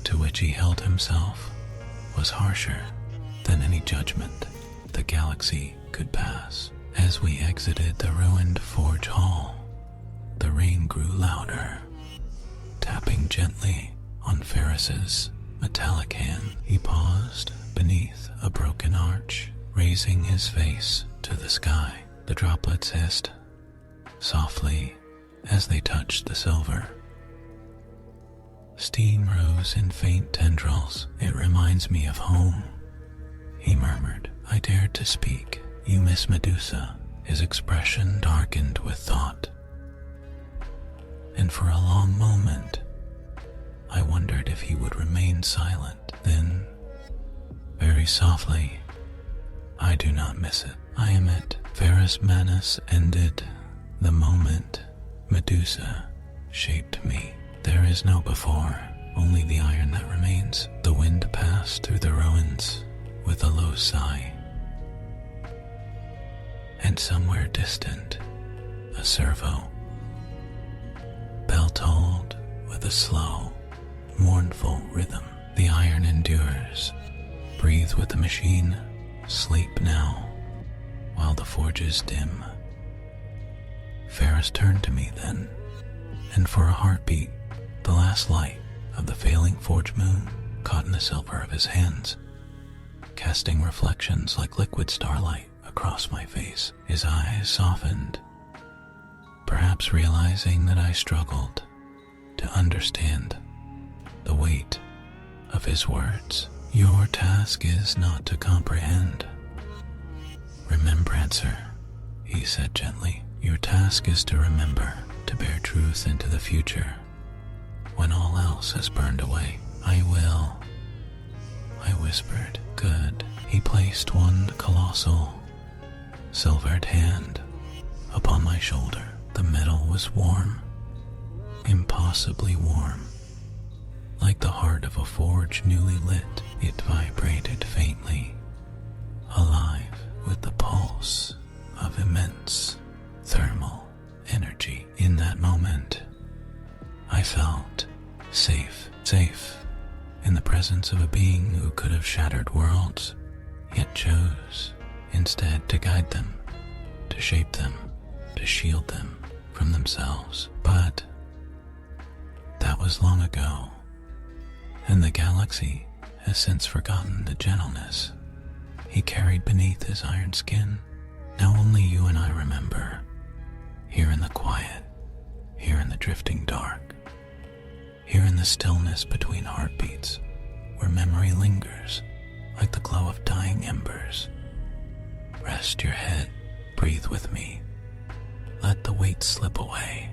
to which he held himself, was harsher than any judgment the galaxy could pass. As we exited the ruined forge hall, the rain grew louder, tapping gently on Ferris's metallic hand. He paused beneath a broken arch, raising his face to the sky. The droplets hissed softly as they touched the silver. Steam rose in faint tendrils. "It reminds me of home," he murmured. I dared to speak. "You miss Medusa." His expression darkened with thought, and for a long moment I wondered if he would remain silent. Then, very softly, "I do not miss it. I am it." Ferris Manus ended the moment Medusa shaped me. There is no before, only the iron that remains. The wind passed through the ruins with a low sigh, and somewhere distant, a servo bell tolled with a slow, mournful rhythm. The iron endures. Breathe with the machine. Sleep now, while the forge is dim. Ferris turned to me then, and for a heartbeat, the last light of the failing forge moon caught in the silver of his hands, casting reflections like liquid starlight across my face. His eyes softened, perhaps realizing that I struggled to understand the weight of his words. Your task is not to comprehend. Remembrancer, he said gently. Your task is to remember, to bear truth into the future. When all else has burned away, I will, I whispered. Good. He placed one colossal, silvered hand upon my shoulder. The metal was warm, impossibly warm. Like the heart of a forge newly lit, it vibrated faintly, alive with the pulse of immense thermal energy. In that moment, I felt safe in the presence of a being who could have shattered worlds, yet chose instead to guide them, to shape them, to shield them from themselves. But that was long ago, and the galaxy has since forgotten the gentleness he carried beneath his iron skin. Now only you and I remember, here in the quiet, here in the drifting dark, here in the stillness between heartbeats, where memory lingers like the glow of dying embers. Rest your head, breathe with me. Let the weight slip away.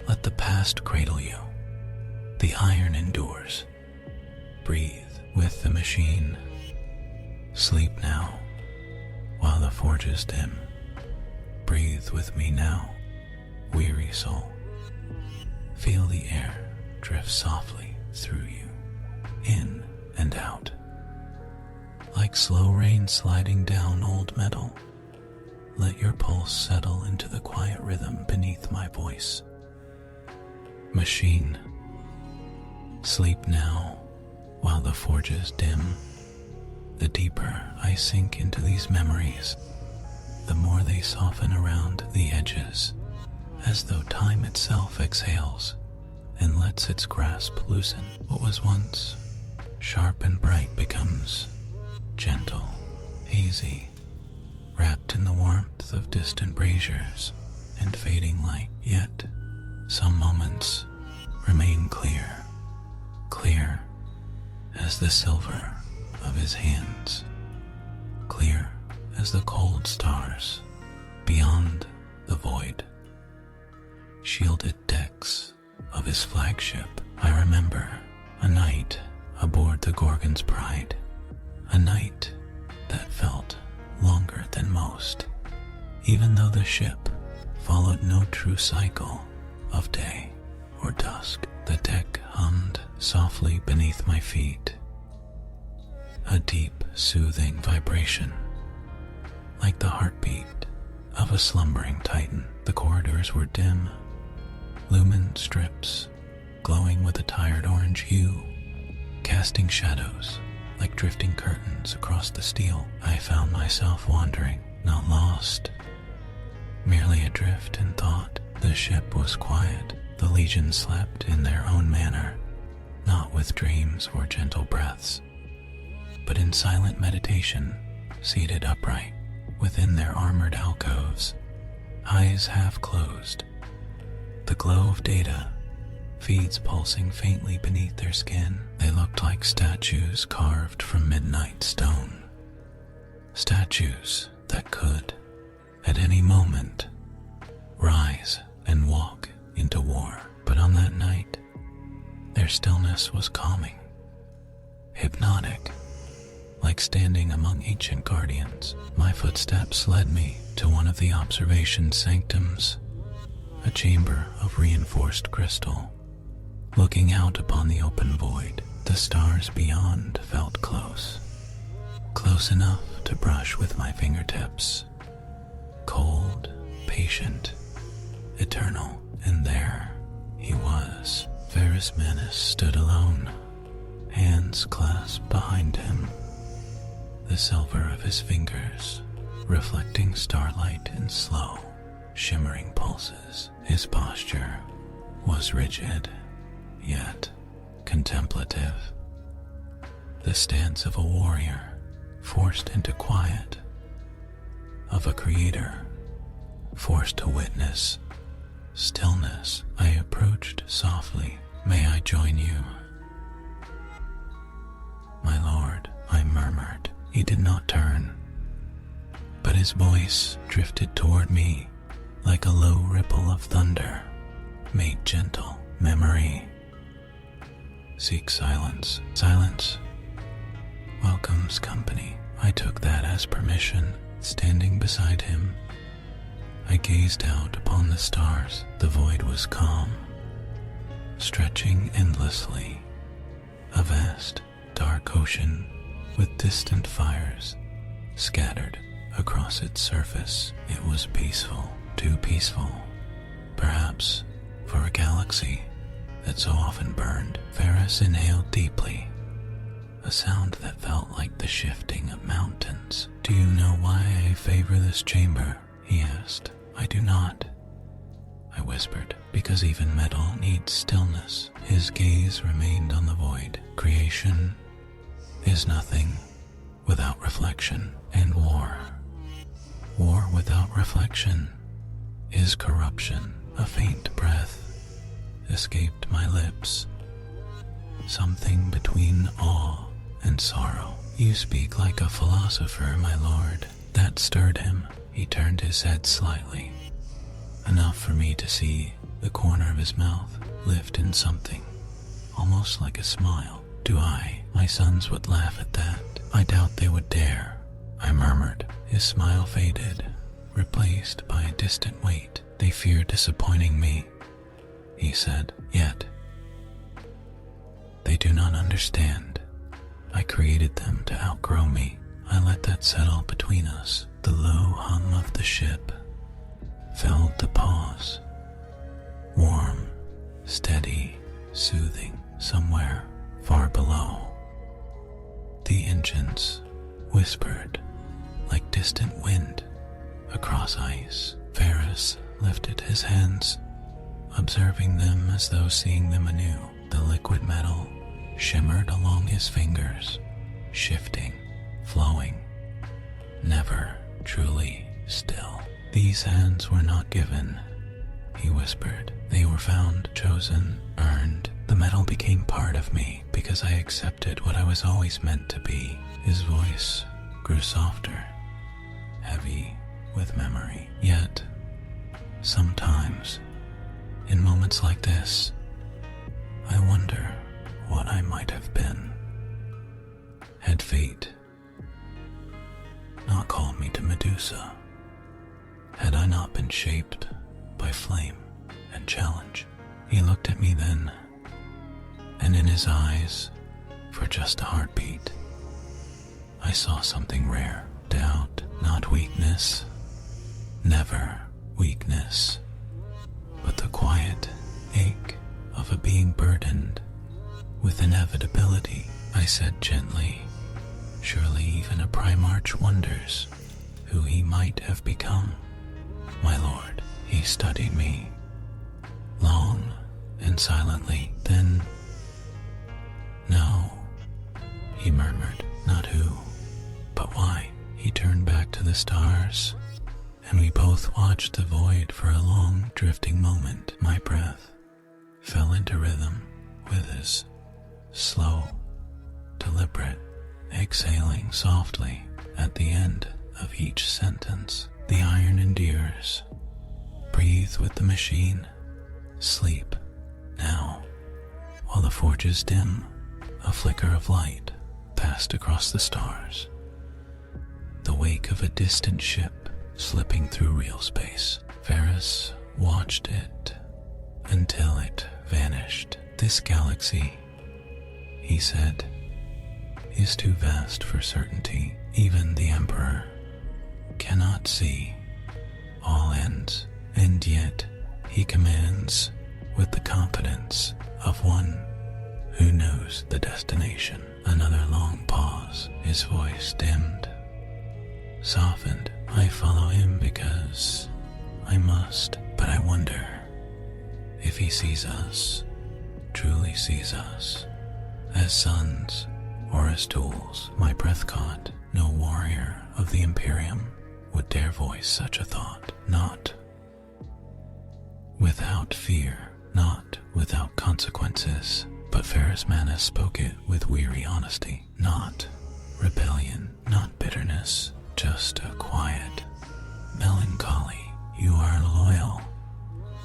Let the past cradle you. The iron endures. Breathe with the machine. Sleep now, while the forge is dim. Breathe with me now, weary soul. Feel the air drift softly through you, in and out, like slow rain sliding down old metal. Let your pulse settle into the quiet rhythm beneath my voice. Machine, sleep now, while the forge is dim. The deeper I sink into these memories, the more they soften around the edges, as though time itself exhales and lets its grasp loosen. What was once sharp and bright becomes gentle, hazy, wrapped in the warmth of distant braziers and fading light. Yet some moments remain clear as the silver of his hands, clear as the cold stars beyond the void. Shielded decks of his flagship. I remember a night aboard the Gorgon's Pride, a night that felt longer than most, even though the ship followed no true cycle of day or dusk. The deck hummed softly beneath my feet, a deep, soothing vibration, like the heartbeat of a slumbering titan. The corridors were dim, lumen strips glowing with a tired orange hue, casting shadows like drifting curtains across the steel. I found myself wandering, not lost, merely adrift in thought. The ship was quiet. The Legion slept in their own manner, not with dreams or gentle breaths, but in silent meditation, seated upright within their armored alcoves, eyes half closed. The glow of data feeds pulsing faintly beneath their skin. They looked like statues carved from midnight stone. Statues that could, at any moment, rise and walk into war. But on that night, their stillness was calming, hypnotic, like standing among ancient guardians. My footsteps led me to one of the observation sanctums, a chamber of reinforced crystal. Looking out upon the open void, the stars beyond felt close enough to brush with my fingertips. Cold, patient, eternal. And there he was. Varus Manus stood alone, hands clasped behind him, the silver of his fingers reflecting starlight in slow, shimmering pulses. His posture was rigid, yet contemplative, the stance of a warrior forced into quiet, of a creator forced to witness stillness, I approached softly. May I join you? My lord, I murmured. He did not turn, but his voice drifted toward me like a low ripple of thunder, made gentle. Memory. Seek silence. Silence welcomes company. I took that as permission. Standing beside him, I gazed out upon the stars. The void was calm, stretching endlessly. A vast, dark ocean with distant fires scattered across its surface. It was peaceful, too peaceful, perhaps, for a galaxy that so often burned. Ferris inhaled deeply, a sound that felt like the shifting of mountains. Do you know why I favor this chamber? He asked. I do not, I whispered, because even metal needs stillness. His gaze remained on the void. Creation is nothing without reflection, and war without reflection is corruption. A faint breath escaped my lips, something between awe and sorrow. You speak like a philosopher, my lord. That stirred him. He turned his head slightly, enough for me to see the corner of his mouth lift in something, almost like a smile. Do I? My sons would laugh at that. I doubt they would dare, I murmured. His smile faded, replaced by a distant weight. They fear disappointing me, he said. Yet, they do not understand. I created them to outgrow me. I let that settle between us. The low hum of the ship filled the pause. Warm, steady, soothing. Somewhere far below, the engines whispered like distant wind across ice. Ferris lifted his hands, observing them as though seeing them anew. The liquid metal shimmered along his fingers, shifting, flowing, never truly still. These hands were not given, he whispered. They were found, chosen, earned. The metal became part of me because I accepted what I was always meant to be. His voice grew softer, heavy with memory. Yet, sometimes, in moments like this, I wonder what I might have been. Had fate not called me to Medusa? Had I not been shaped by flame and challenge? He looked at me then, and in his eyes, for just a heartbeat, I saw something rare. Doubt, not weakness, never weakness, but the quiet ache of a being burdened with inevitability. I said gently, surely even a Primarch wonders who he might have become. My lord, he studied me, long and silently. Then, no, he murmured, not who, but why. He turned back to the stars, and we both watched the void for a long, drifting moment. My breath fell into rhythm with his, slow, deliberate, exhaling softly at the end of each sentence. The iron endures. Breathe with the machine. Sleep now. While the forge is dim, a flicker of light passed across the stars. The wake of a distant ship slipping through real space. Ferris watched it until it vanished. This galaxy, he said, is too vast for certainty. Even the Emperor cannot see all ends, and yet he commands with the confidence of one who knows the destination. Another long pause, his voice dimmed, softened. I follow him because I must, but I wonder if he sees us, truly sees us, as sons or as tools. My breath caught. No warrior of the Imperium would dare voice such a thought. Not without fear, not without consequences. But Pharismanus spoke it with weary honesty. Not rebellion, not bitterness, just a quiet melancholy. You are loyal,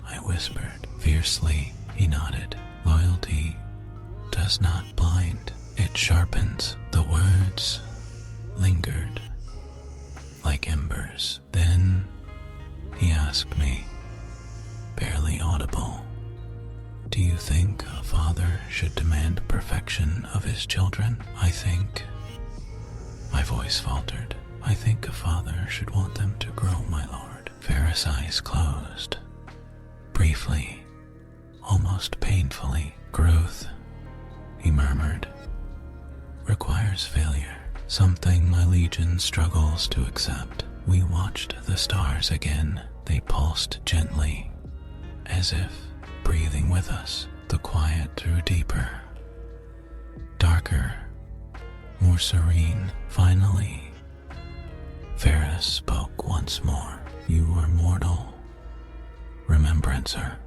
I whispered. Fiercely, he nodded. Loyalty does not blind, it sharpens. The words lingered like embers. Then he asked me, barely audible, do you think a father should demand perfection of his children? I think, my voice faltered, I think a father should want them to grow, my lord. Ferris' eyes closed. Briefly, almost painfully. Growth, he murmured, requires failure. Something my legion struggles to accept. We watched the stars again. They pulsed gently, as if breathing with us. The quiet grew deeper, darker, more serene. Finally, Ferris spoke once more. You are mortal, remembrancer.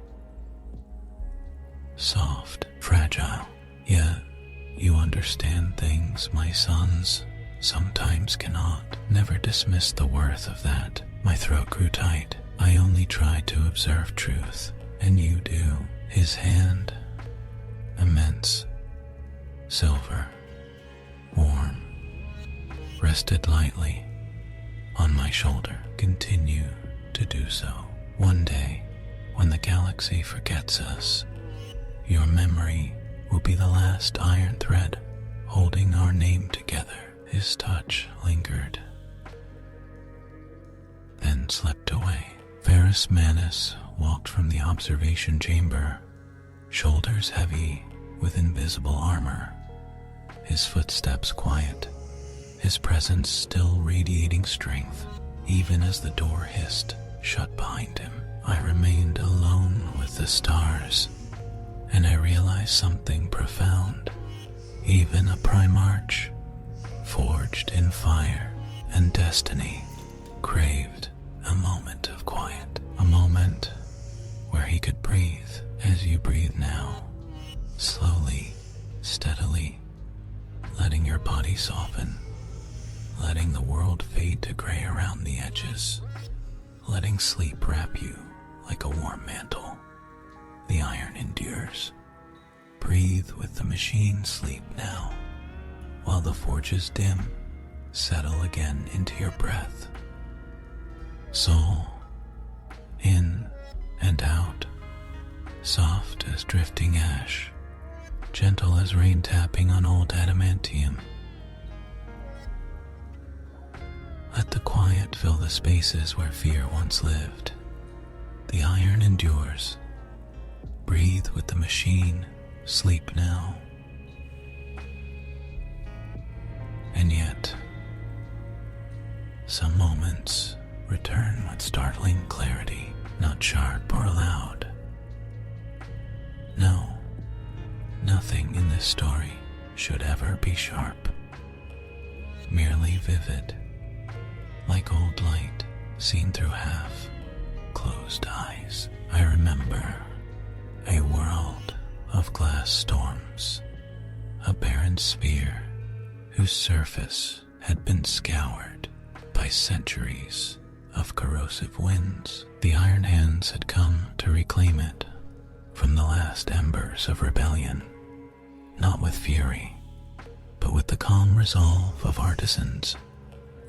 Soft, fragile, yet you understand things my sons sometimes cannot. Never dismiss the worth of that. My throat grew tight. I only try to observe truth, and you do. His hand, immense, silver, warm, rested lightly on my shoulder. Continue to do so. One day, when the galaxy forgets us, your memory will be the last iron thread holding our name together. His touch lingered, then slipped away. Pharismanus walked from the observation chamber, shoulders heavy with invisible armor, his footsteps quiet, his presence still radiating strength. Even as the door hissed shut behind him, I remained alone with the stars, and I realized something profound. Even a Primarch, forged in fire and destiny, craved a moment of quiet, a moment where he could breathe as you breathe now, slowly, steadily, letting your body soften, letting the world fade to gray around the edges, letting sleep wrap you like a warm mantle. The iron endures. Breathe with the machine. Sleep now, while the forges dim. Settle again into your breath. Soul, in and out, soft as drifting ash, gentle as rain tapping on old adamantium. Let the quiet fill the spaces where fear once lived. The iron endures. Breathe with the machine. Sleep now. And yet, some moments return with startling clarity, not sharp or loud. No, nothing in this story should ever be sharp, merely vivid, like old light seen through half-closed eyes. I remember a world of glass storms, a barren sphere whose surface had been scoured by centuries of corrosive winds. The iron hands had come to reclaim it from the last embers of rebellion, not with fury, but with the calm resolve of artisans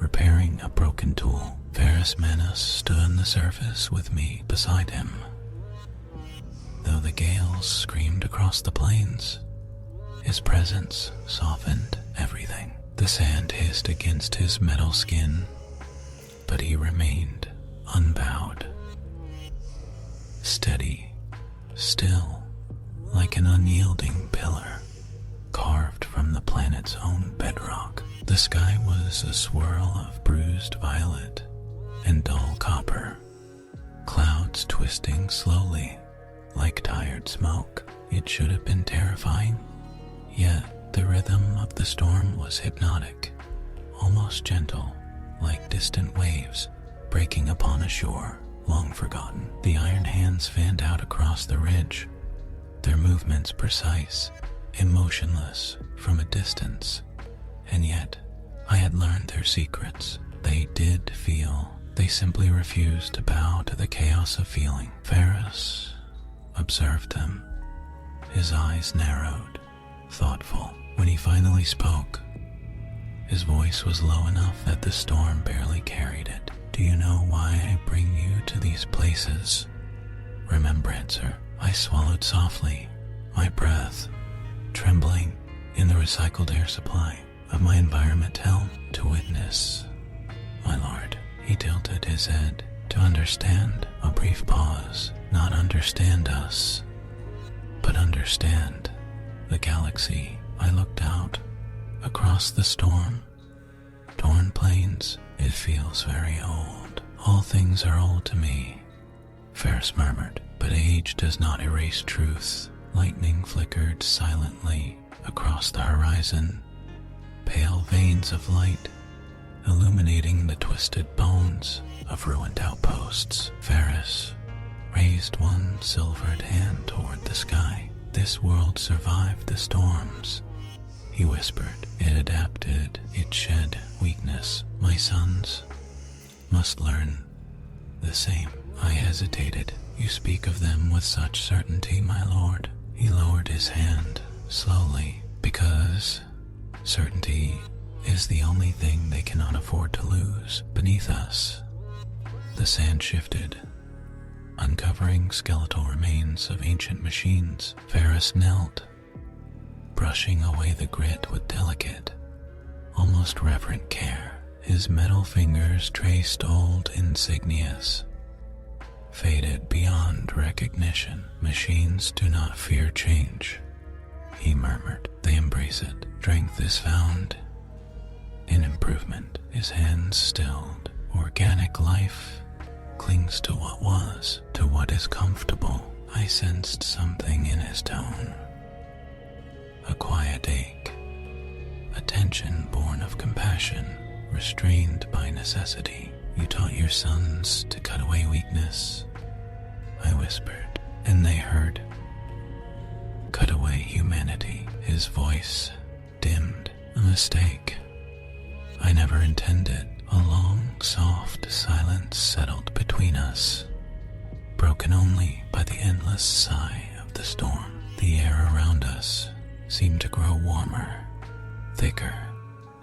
repairing a broken tool. Pharismanus stood on the surface with me beside him. Though the gales screamed across the plains, his presence softened everything. The sand hissed against his metal skin, but he remained unbowed, steady, still, like an unyielding pillar carved from the planet's own bedrock. The sky was a swirl of bruised violet and dull copper, clouds twisting slowly like tired smoke. It should have been terrifying, yet the rhythm of the storm was hypnotic, almost gentle, like distant waves breaking upon a shore. long forgotten. The iron hands fanned out across the ridge, their movements precise, emotionless from a distance. And yet, I had learned their secrets. They did feel. They simply refused to bow to the chaos of feeling. Ferris observed them, his eyes narrowed, thoughtful. When he finally spoke, his voice was low enough that the storm barely carried it. Do you know why I bring you to these places? Remembrancer. I swallowed softly, my breath trembling in the recycled air supply of my environment helm. To witness, my lord. He tilted his head. To understand. A brief pause. Not understand us, but understand the galaxy. I looked out across the storm. Torn plains. It feels very old. All things are old to me, Ferris murmured. But age does not erase truth. Lightning flickered silently across the horizon, pale veins of light illuminating the twisted bones of ruined outposts. Ferris raised one silvered hand toward the sky. This world survived the storms, he whispered. It adapted, it shed weakness. My sons must learn the same. I hesitated. You speak of them with such certainty, my lord. He lowered his hand slowly. Because certainty is the only thing they cannot afford to lose. Beneath us, the sand shifted, uncovering skeletal remains of ancient machines. Ferris knelt, brushing away the grit with delicate, almost reverent care. His metal fingers traced old insignias, faded beyond recognition. Machines do not fear change, he murmured. They embrace it. Strength is found in improvement. His hands stilled. Organic life clings to what was, to what is comfortable. I sensed something in his tone. A quiet ache, a tension born of compassion, restrained by necessity. You taught your sons to cut away weakness, I whispered, and they heard. Cut away humanity. His voice dimmed. A mistake. I never intended. A long, soft silence settled between us, broken only by the endless sigh of the storm. The air around us seemed to grow warmer, thicker,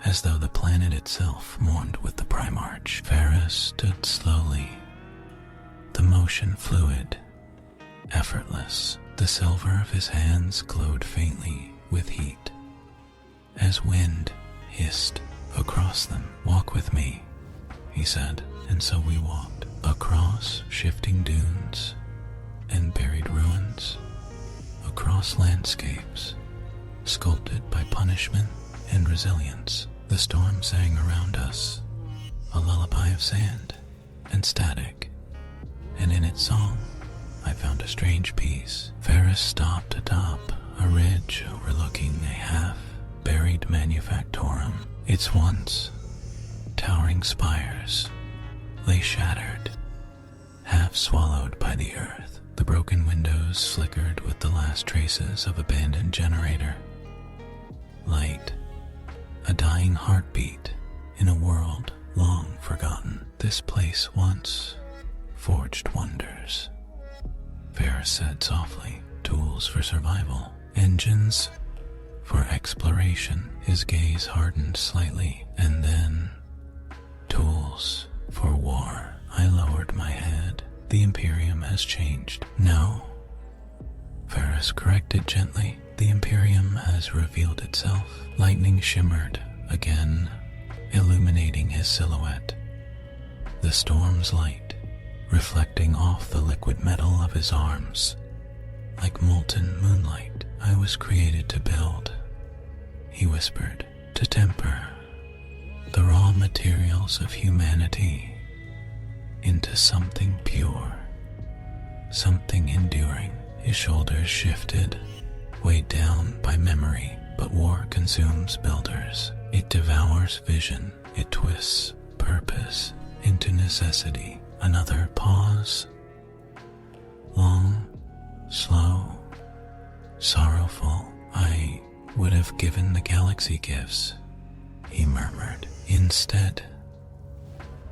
as though the planet itself mourned with the Primarch. Ferris stood slowly, the motion fluid, effortless. The silver of his hands glowed faintly with heat, as wind hissed across them. Walk with me, he said, and so we walked across shifting dunes and buried ruins, across landscapes sculpted by punishment and resilience. The storm sang around us, a lullaby of sand and static, and in its song I found a strange peace. Ferris stopped atop a ridge overlooking a half-buried manufactorum. Its once towering spires lay shattered, half swallowed by the earth. The broken windows flickered with the last traces of abandoned generator. Light, a dying heartbeat in a world long forgotten. This place once forged wonders, Ferris said softly. Tools for survival, engines for exploration. His gaze hardened slightly, and then tools for war. I lowered my head. The Imperium has changed. No, Ferris corrected gently. The Imperium has revealed itself. Lightning shimmered again, illuminating his silhouette. The storm's light reflecting off the liquid metal of his arms. Like molten moonlight, I was created to build, he whispered, to temper the raw materials of humanity into something pure, something enduring. His shoulders shifted, weighed down by memory. But war consumes builders. It devours vision. It twists purpose into necessity. Another pause. Long, slow, sorrowful. I would have given the galaxy gifts, he murmured. Instead,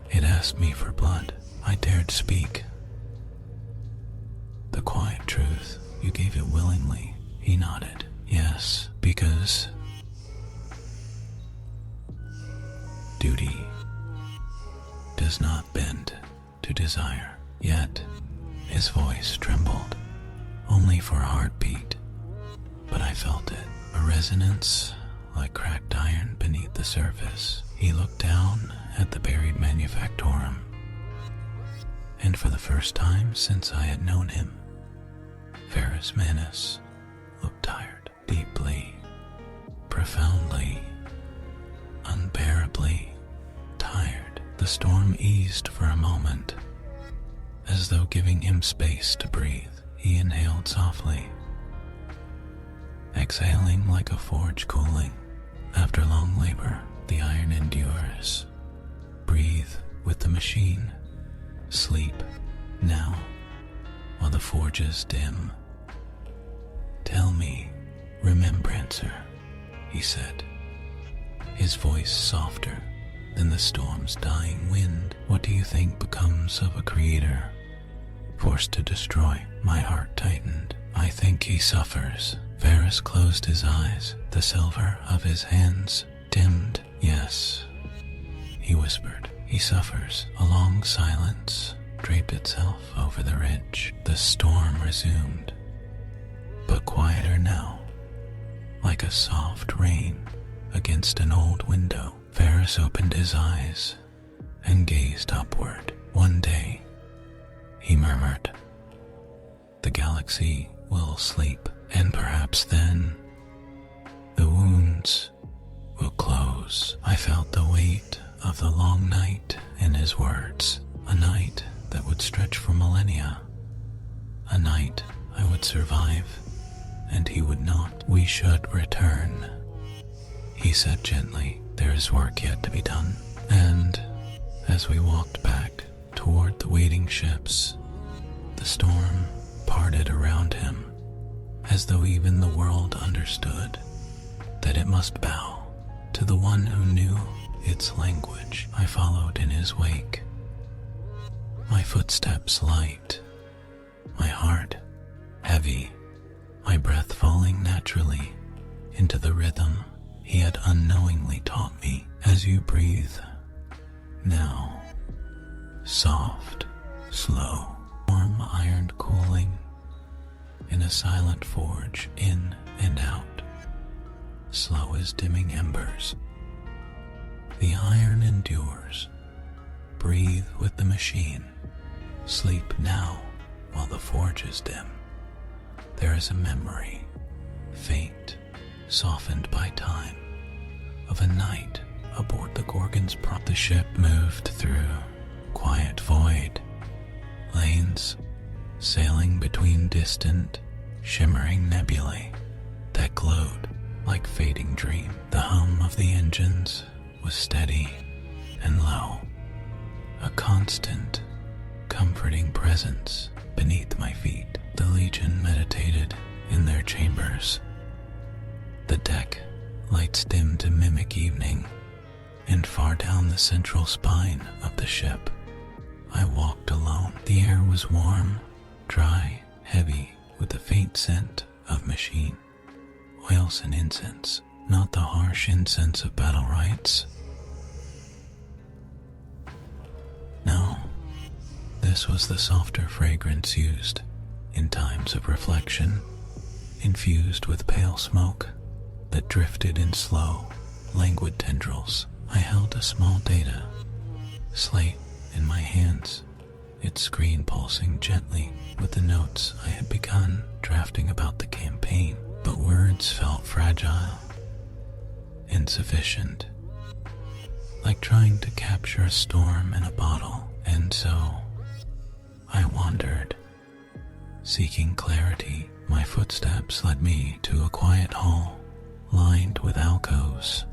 it asked me for blood. I dared speak. The quiet truth, you gave it willingly. He nodded. Yes, because duty does not bend to desire. Yet, his voice trembled, only for a heartbeat, but I felt it, a resonance like cracked iron beneath the surface. He looked down at the buried manufactorum, and for the first time since I had known him, Ferrus Manus looked tired, deeply, profoundly, unbearably tired. The storm eased for a moment, as though giving him space to breathe. He inhaled softly, exhaling like a forge cooling. After long labor, the iron endures. Breathe with the machine. Sleep now, while the forges dim. Tell me, remembrancer, he said, his voice softer than the storm's dying wind. What do you think becomes of a creator forced to destroy? My heart tightened. I think he suffers. Varus closed his eyes. The silver of his hands dimmed. Yes, he whispered. He suffers. A long silence draped itself over the ridge. The storm resumed, but quieter now, like a soft rain against an old window. Varus opened his eyes and gazed upward. One day, he murmured, the galaxy will sleep, and perhaps then the wounds will close. I felt the weight of the long night in his words, a night that would stretch for millennia, a night I would survive and he would not. We should return, he said gently. There is work yet to be done. And as we walked back toward the waiting ships, the storm parted around him, as though even the world understood that it must bow to the one who knew its language. I followed in his wake, my footsteps light, my heart heavy, my breath falling naturally into the rhythm he had unknowingly taught me. As you breathe now, soft, slow, warm iron cooling in a silent forge, in and out, slow as dimming embers. The iron endures. Breathe with the machine. Sleep now while the forge is dim. There is a memory, faint, softened by time, of a night aboard the Gorgon's prop. The ship moved through quiet void, lanes sailing between distant, shimmering nebulae that glowed like fading dream. The hum of the engines was steady and low, a constant, comforting presence beneath my feet. The Legion meditated in their chambers. The deck lights dim to mimic evening, and far down the central spine of the ship, I walked alone. The air was warm, dry, heavy, with the faint scent of machine, oils and incense, not the harsh incense of battle rites. No, this was the softer fragrance used in times of reflection, infused with pale smoke that drifted in slow, languid tendrils. I held a small data slate in my hands, its screen pulsing gently with the notes I had begun drafting about the campaign. But words felt fragile, insufficient, like trying to capture a storm in a bottle. And so I wandered, seeking clarity. My footsteps led me to a quiet hall lined with alcoves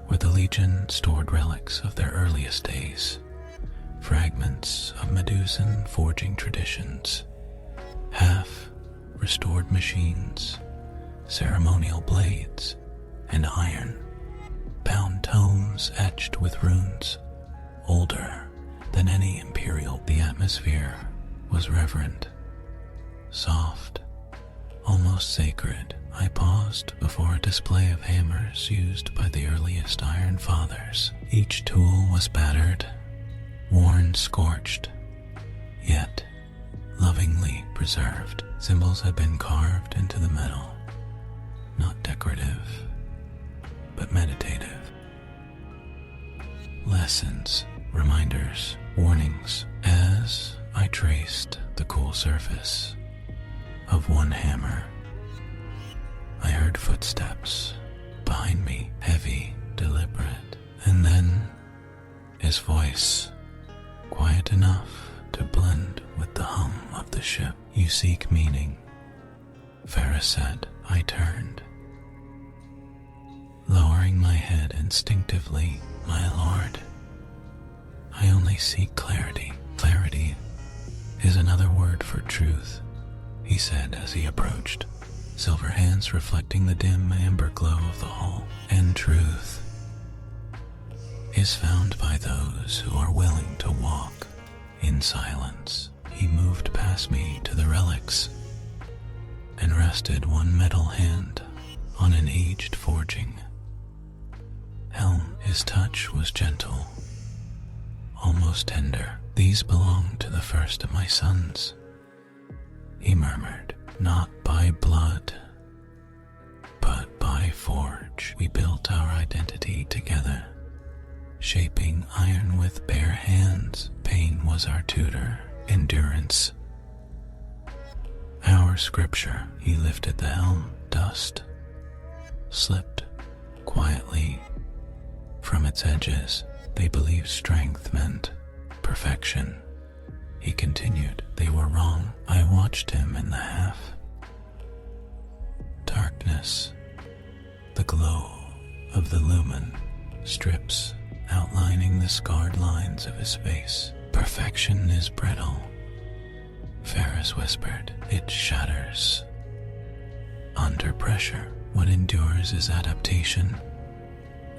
where the Legion stored relics of their earliest days, fragments of Medusan forging traditions, half restored machines, ceremonial blades, and iron-bound tomes etched with runes, older than any imperial. The atmosphere was reverent, soft, almost sacred. I paused before a display of hammers used by the earliest Iron Fathers. Each tool was battered, worn, scorched, yet lovingly preserved. Symbols had been carved into the metal, not decorative, but meditative. Lessons, reminders, warnings. As I traced the cool surface of one hammer, I heard footsteps behind me, heavy, deliberate, and then his voice, quiet enough to blend with the hum of the ship. "You seek meaning," Ferris said. I turned, lowering my head instinctively. "My lord, I only seek clarity." "Clarity is another word for truth," he said as he approached, silver hands reflecting the dim amber glow of the hall. "And truth is found by those who are willing to walk in silence." He moved past me to the relics and rested one metal hand on an aged forging helm. His touch was gentle, almost tender. "These belong to the first of my sons," he murmured. "Not by blood, but by forge. We built our identity together, shaping iron with bare hands. Pain was our tutor, endurance our scripture." He lifted the helm. Dust slipped quietly from its edges. "They believed strength meant perfection," he continued. "They were wrong." I watched him in the half darkness, the glow of the lumen strips outlining the scarred lines of his face. "Perfection is brittle," Ferris whispered. "It shatters under pressure. What endures is adaptation,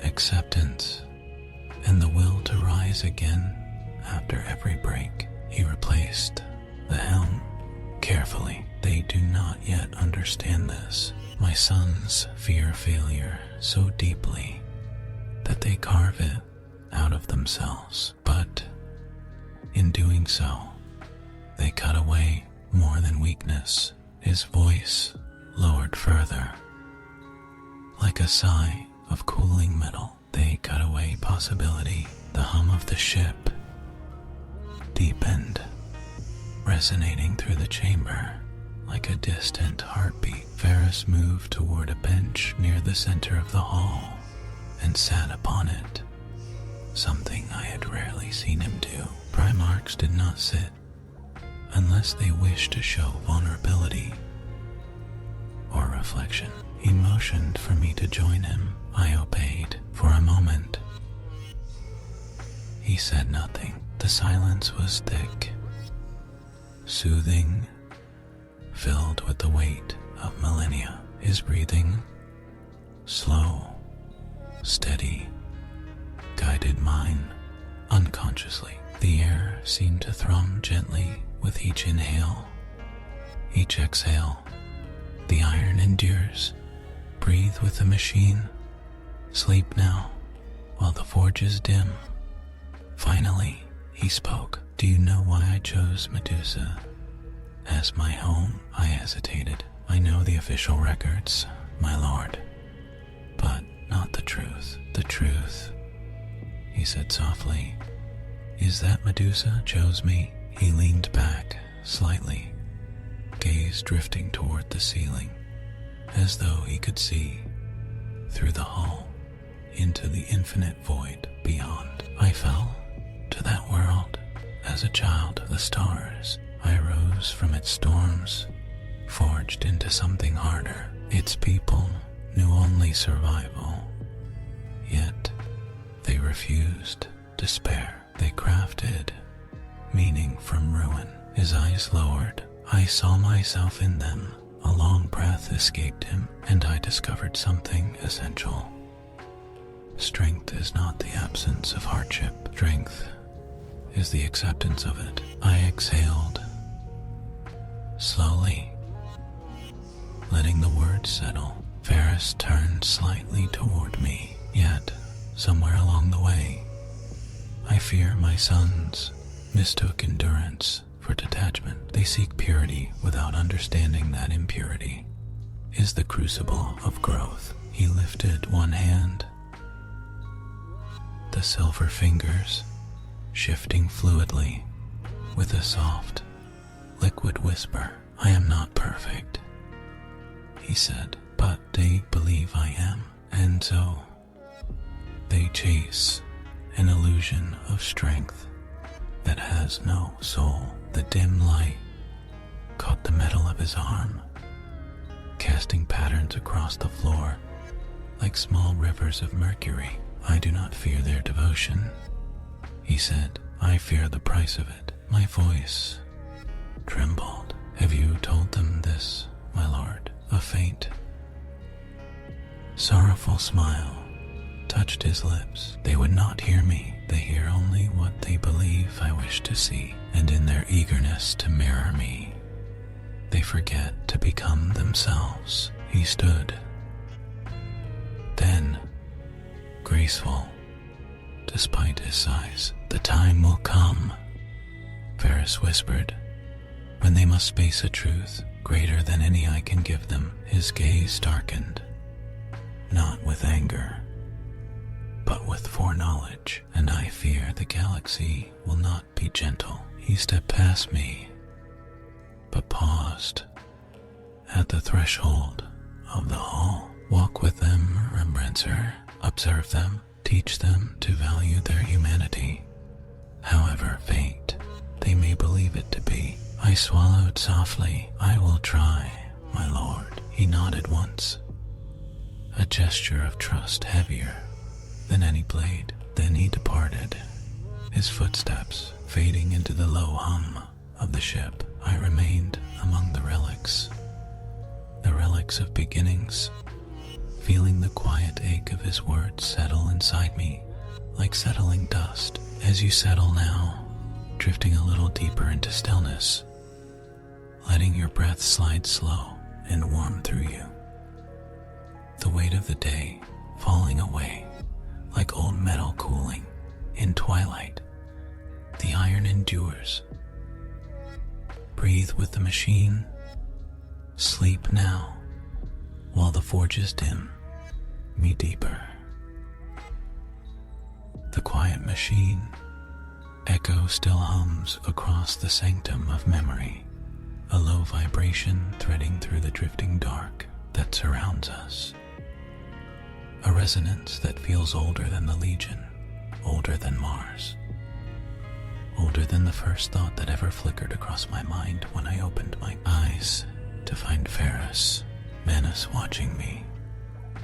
acceptance, and the will to rise again after every break." He replaced the helm carefully. "They do not yet understand this. My sons fear failure so deeply that they carve it out of themselves. But in doing so, they cut away more than weakness." His voice lowered further, like a sigh of cooling metal. "They cut away possibility." The hum of the ship deepened, resonating through the chamber like a distant heartbeat. Ferris moved toward a bench near the center of the hall and sat upon it, something I had rarely seen him do. Primarchs did not sit unless they wished to show vulnerability or reflection. He motioned for me to join him. I obeyed. For a moment, he said nothing. The silence was thick, soothing, filled with the weight of millennia. His breathing, slow, steady, guided mine unconsciously. The air seemed to thrum gently with each inhale, each exhale. "The iron endures. Breathe with the machine. Sleep now, while the forge is dim." Finally, he spoke. "Do you know why I chose Medusa as my home?" I hesitated. "I know the official records, my lord, but not the truth." "The truth," he said softly, "is that Medusa chose me." He leaned back slightly, gaze drifting toward the ceiling, as though he could see through the hall into the infinite void beyond. "I fell to that world as a child of the stars. I rose from its storms, forged into something harder. Its people knew only survival, yet they refused despair. They crafted meaning from ruin. His eyes lowered. I saw myself in them. A long breath escaped him, and I discovered something essential. Strength is not the absence of hardship. Strength is the acceptance of it. I exhaled, slowly, letting the words settle. Ferris turned slightly toward me, yet, somewhere along the way, I fear my sons mistook endurance for detachment. They seek purity without understanding that impurity is the crucible of growth. He lifted one hand, the silver fingers shifting fluidly with a soft, liquid whisper. I am not perfect, he said, but they believe I am, and so they chase an illusion of strength that has no soul. The dim light caught the metal of his arm, casting patterns across the floor like small rivers of mercury. I do not fear their devotion, he said. I fear the price of it. My voice trembled. Have you told them this, my lord? A faint, sorrowful smile touched his lips. They would not hear me. They hear only what they believe I wish to see, and in their eagerness to mirror me, they forget to become themselves. He stood, then, graceful, despite his size. The time will come, Ferris whispered, when they must face a truth greater than any I can give them. His gaze darkened, not with anger, but with foreknowledge, and I fear the galaxy will not be gentle. He stepped past me, but paused at the threshold of the hall. Walk with them, Remembrancer. Observe them. Teach them to value their humanity, however faint they may believe it to be. I swallowed softly. I will try, my lord. He nodded once, a gesture of trust heavier than any blade. Then he departed, his footsteps fading into the low hum of the ship. I remained among the relics of beginnings, feeling the quiet ache of his words settle inside me like settling dust. As you settle now, drifting a little deeper into stillness, letting your breath slide slow and warm through you. The weight of the day falling away like old metal cooling in twilight. The iron endures. Breathe with the machine. Sleep now, while the forges dim me deeper. The quiet machine echo still hums across the sanctum of memory, a low vibration threading through the drifting dark that surrounds us. A resonance that feels older than the Legion, older than Mars, older than the first thought that ever flickered across my mind when I opened my eyes to find Ferris, Manus watching me,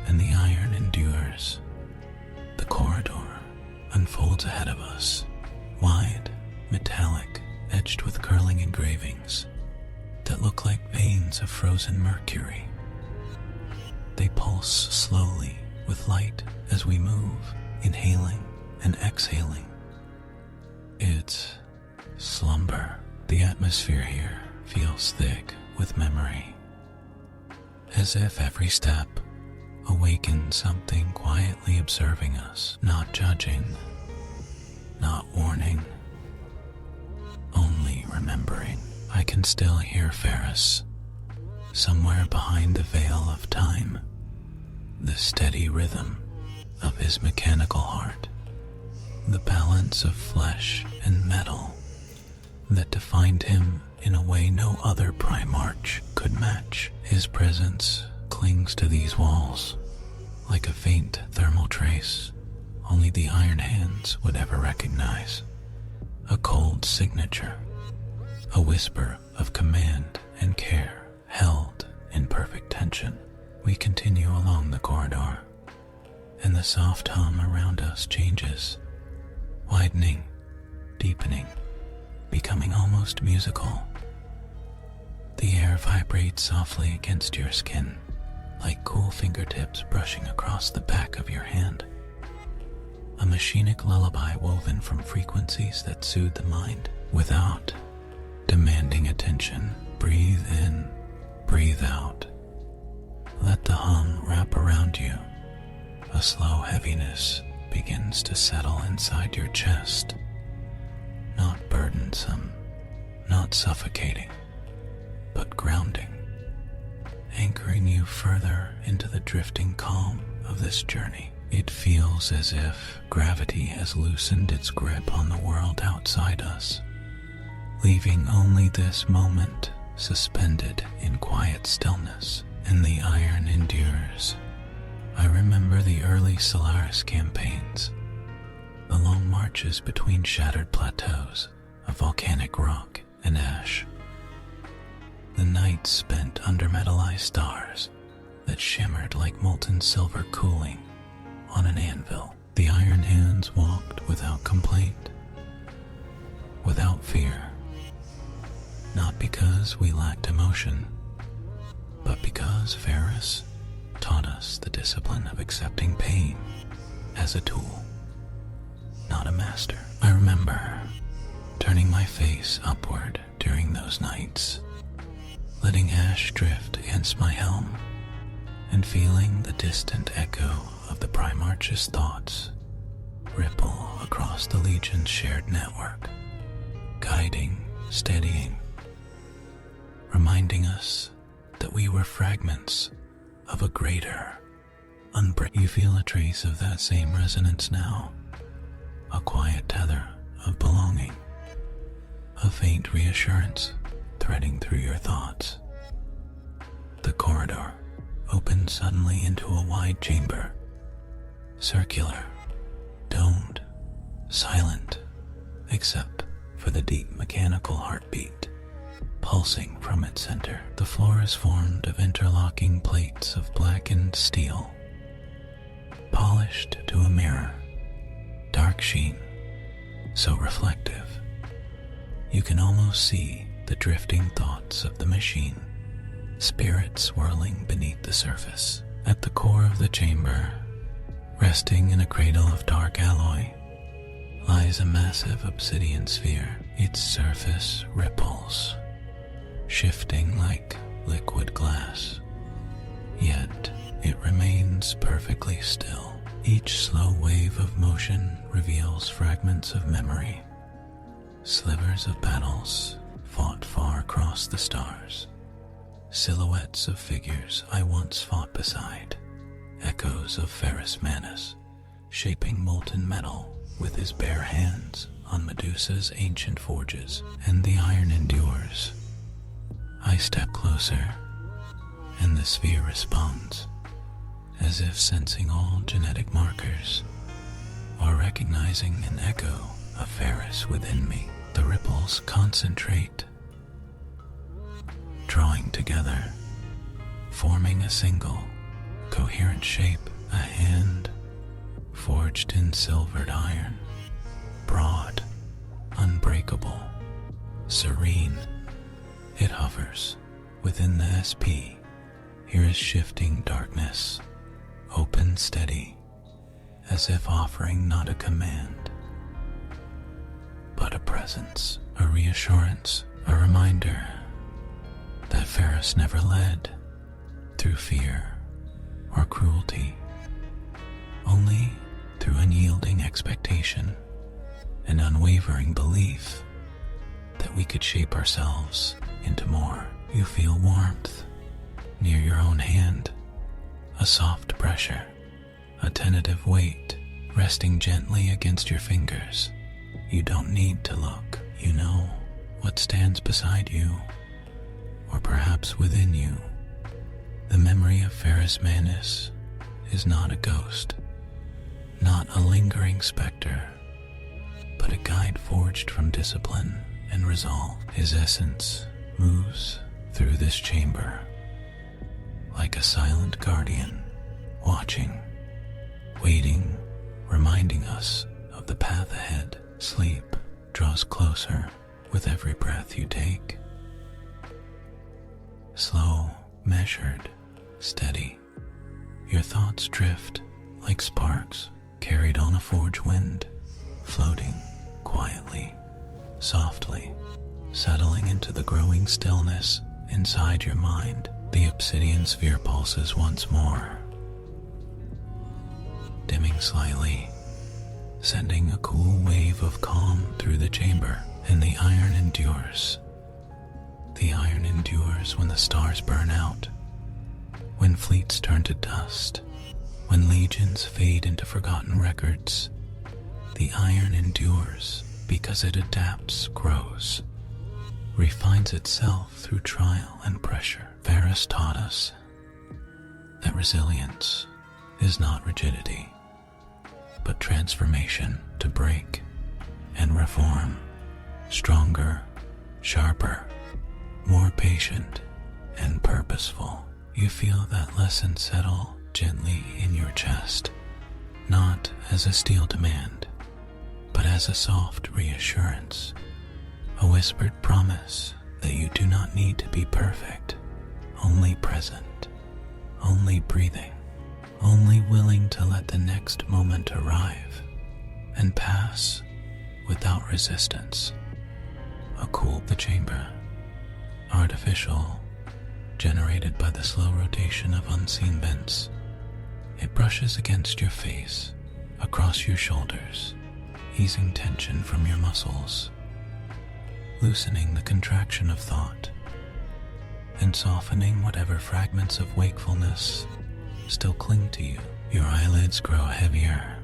and the iron endures. The corridor unfolds ahead of us, wide, metallic, edged with curling engravings that look like veins of frozen mercury. They pulse slowly with light as we move, inhaling and exhaling. It's slumber. The atmosphere here feels thick with memory, as if every step awakens something quietly observing us, not judging, not warning, only remembering. I can still hear Ferris, somewhere behind the veil of time, the steady rhythm of his mechanical heart, the balance of flesh and metal that defined him in a way no other Primarch could match. His presence clings to these walls like a faint thermal trace only the Iron Hands would ever recognize. A cold signature, a whisper of command and care held in perfect tension. We continue along the corridor, and the soft hum around us changes, widening, deepening, becoming almost musical. The air vibrates softly against your skin, like cool fingertips brushing across the back of your hand. A machinic lullaby woven from frequencies that soothe the mind without demanding attention. Breathe in, breathe out. Let the hum wrap around you. A slow heaviness begins to settle inside your chest. Not burdensome, not suffocating, but grounding, anchoring you further into the drifting calm of this journey. It feels as if gravity has loosened its grip on the world outside us, leaving only this moment suspended in quiet stillness. And the iron endures. I remember the early Solaris campaigns, the long marches between shattered plateaus of volcanic rock and ash, the nights spent under metallized stars that shimmered like molten silver cooling on an anvil. The Iron Hands walked without complaint, without fear, not because we lacked emotion, but because Ferris taught us the discipline of accepting pain as a tool, not a master. I remember turning my face upward during those nights, letting ash drift against my helm, and feeling the distant echo of the Primarch's thoughts ripple across the Legion's shared network, guiding, steadying, reminding us that we were fragments of a greater, You feel a trace of that same resonance now, a quiet tether of belonging, a faint reassurance threading through your thoughts. The corridor opens suddenly into a wide chamber, circular, domed, silent, except for the deep mechanical heartbeat pulsing from its center. The floor is formed of interlocking plates of blackened steel, polished to a mirror, dark sheen, so reflective, you can almost see the drifting thoughts of the machine, spirits swirling beneath the surface. At the core of the chamber, resting in a cradle of dark alloy, lies a massive obsidian sphere. Its surface ripples, shifting like liquid glass, yet it remains perfectly still. Each slow wave of motion reveals fragments of memory, slivers of battles fought far across the stars, silhouettes of figures I once fought beside, echoes of Ferrus Manus shaping molten metal with his bare hands on Medusa's ancient forges. And the iron endures. I step closer, and the sphere responds, as if sensing all genetic markers, or recognizing an echo of Ferrus within me. The ripples concentrate, drawing together, forming a single, coherent shape, a hand forged in silvered iron, broad, unbreakable, serene. It hovers within the SP. Here is shifting darkness, open steady, as if offering not a command, but a presence, a reassurance, a reminder that Ferrus never led through fear or cruelty, only through unyielding expectation and unwavering belief that we could shape ourselves into more. You feel warmth near your own hand, a soft pressure, a tentative weight resting gently against your fingers. You don't need to look. You know what stands beside you, or perhaps within you. The memory of Ferrus Manus is not a ghost, not a lingering specter, but a guide forged from discipline and resolve. His essence moves through this chamber like a silent guardian, watching, waiting, reminding us of the path ahead. Sleep draws closer, with every breath you take. Slow, measured, steady, your thoughts drift like sparks carried on a forge wind, floating quietly, softly, settling into the growing stillness inside your mind. The obsidian sphere pulses once more, dimming slightly, sending a cool wave of calm through the chamber, and the iron endures. The iron endures when the stars burn out, when fleets turn to dust, when legions fade into forgotten records. The iron endures because it adapts, grows, refines itself through trial and pressure. Varus taught us that resilience is not rigidity, but transformation to break and reform, stronger, sharper, more patient and purposeful. You feel that lesson settle gently in your chest, not as a steel demand, but as a soft reassurance, a whispered promise that you do not need to be perfect, only present, only breathing, only willing to let the next moment arrive and pass without resistance. The chamber, artificial, generated by the slow rotation of unseen vents. It brushes against your face, across your shoulders, easing tension from your muscles, loosening the contraction of thought, and softening whatever fragments of wakefulness still cling to you. Your eyelids grow heavier.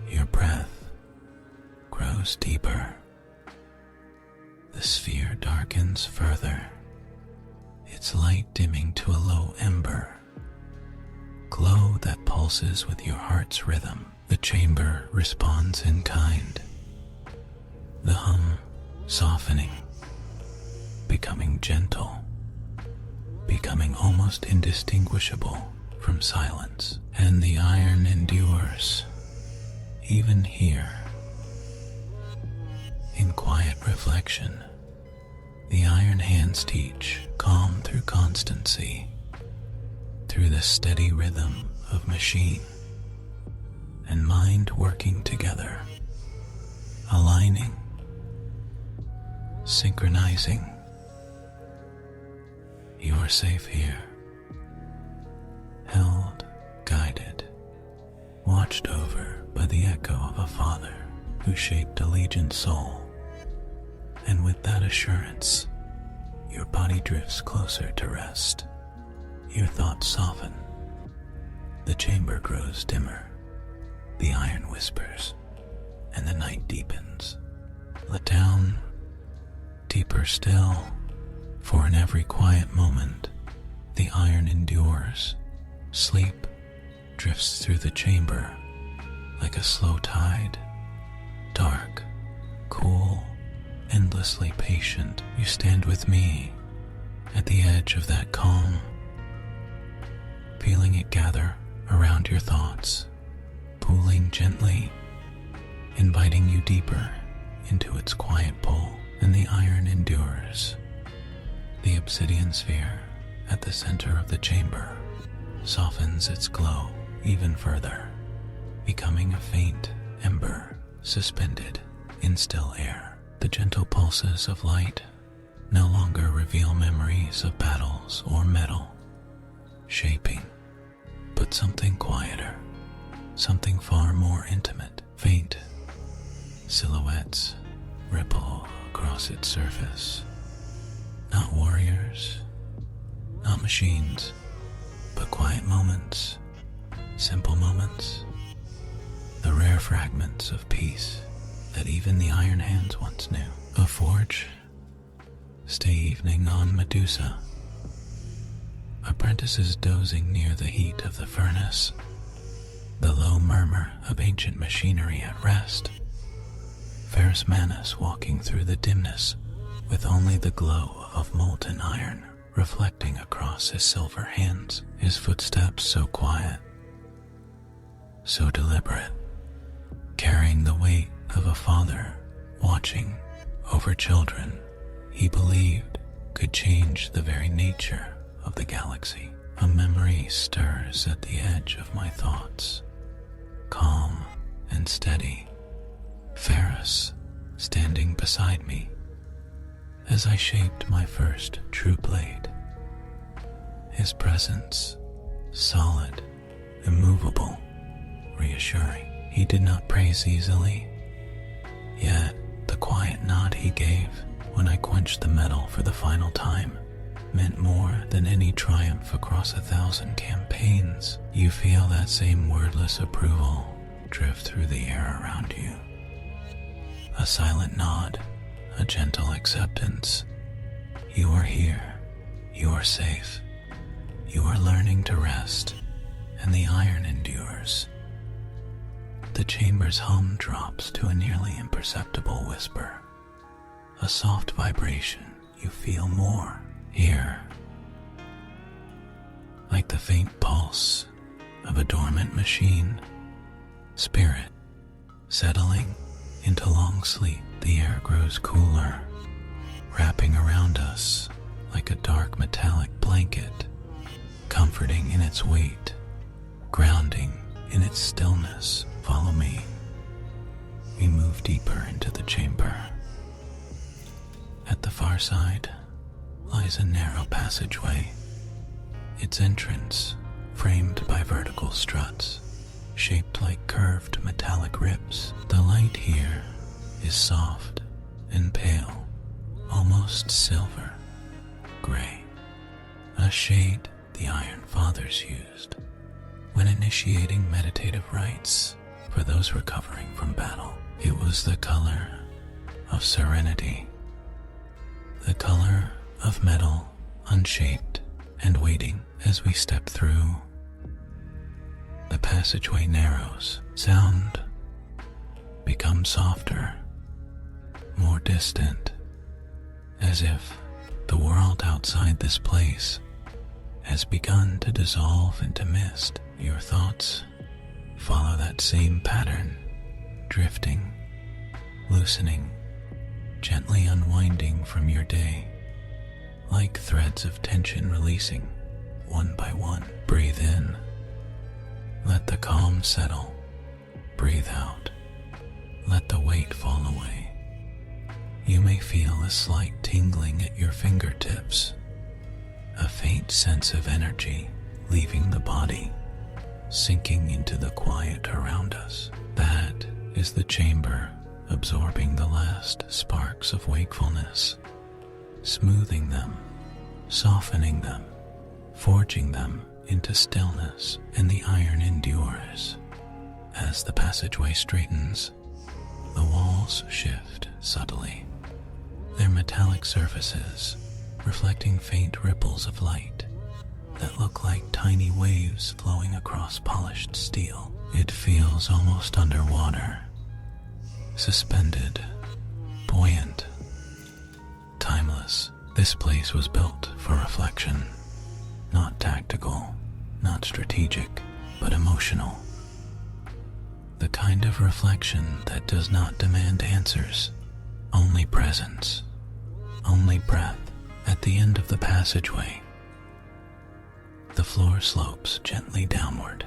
Your breath grows deeper. The sphere darkens further, its light dimming to a low ember, glow that pulses with your heart's rhythm. The chamber responds in kind, the hum softening, becoming gentle, becoming almost indistinguishable from silence. And the iron endures, even here. In quiet reflection, the iron hands teach calm through constancy, through the steady rhythm of machine and mind working together, aligning, synchronizing. You are safe here, held, guided, watched over by the echo of a father who shaped a legion's soul. And with that assurance, your body drifts closer to rest. Your thoughts soften. The chamber grows dimmer. The iron whispers, and the night deepens. Let down, deeper still, for in every quiet moment, the iron endures. Sleep drifts through the chamber like a slow tide, dark, cool, endlessly patient. You stand with me at the edge of that calm, feeling it gather around your thoughts, pooling gently, inviting you deeper into its quiet pull. And the iron endures. The obsidian sphere at the center of the chamber softens its glow even further, becoming a faint ember suspended in still air. The gentle pulses of light no longer reveal memories of battles or metal, shaping, but something quieter, something far more intimate. Faint silhouettes ripple across its surface. Not warriors, not machines, but quiet moments, simple moments, the rare fragments of peace that even the iron hands once knew. A forge, stay evening on Medusa. Apprentices dozing near the heat of the furnace, the low murmur of ancient machinery at rest. Ferrus Manus walking through the dimness with only the glow of molten iron reflecting across his silver hands, his footsteps so quiet, so deliberate, carrying the weight of a father watching over children he believed could change the very nature of the galaxy. A memory stirs at the edge of my thoughts, calm and steady. Ferris standing beside me as I shaped my first true blade. His presence, solid, immovable, reassuring. He did not praise easily, yet the quiet nod he gave when I quenched the metal for the final time meant more than any triumph across 1,000 campaigns. You feel that same wordless approval drift through the air around you. A silent nod, a gentle acceptance. You are here, you are safe, you are learning to rest, and the iron endures. The chamber's hum drops to a nearly imperceptible whisper. A soft vibration you feel more here, like the faint pulse of a dormant machine. Spirit settling into long sleep. The air grows cooler, wrapping around us like a dark metallic blanket, comforting in its weight, grounding in its stillness. Follow me. We move deeper into the chamber. At the far side lies a narrow passageway, its entrance framed by vertical struts, shaped like curved metallic ribs. The light here is soft and pale, almost silver, gray, a shade the Iron Fathers used when initiating meditative rites for those recovering from battle. It was the color of serenity, the color of metal unshaped and waiting. As we step through, the passageway narrows. Sound becomes softer, more distant, as if the world outside this place has begun to dissolve into mist. Your thoughts follow that same pattern, drifting, loosening, gently unwinding from your day, like threads of tension releasing one by one. Breathe in, let the calm settle. Breathe out, let the weight fall away. You may feel a slight tingling at your fingertips, a faint sense of energy leaving the body, sinking into the quiet around us. That is the chamber absorbing the last sparks of wakefulness, smoothing them, softening them, forging them into stillness. And the iron endures. As the passageway straightens, the walls shift subtly, their metallic surfaces reflecting faint ripples of light that look like tiny waves flowing across polished steel. It feels almost underwater, suspended, buoyant, timeless. This place was built for reflection, not tactical, not strategic, but emotional. The kind of reflection that does not demand answers, only presence, only breath. At the end of the passageway, the floor slopes gently downward,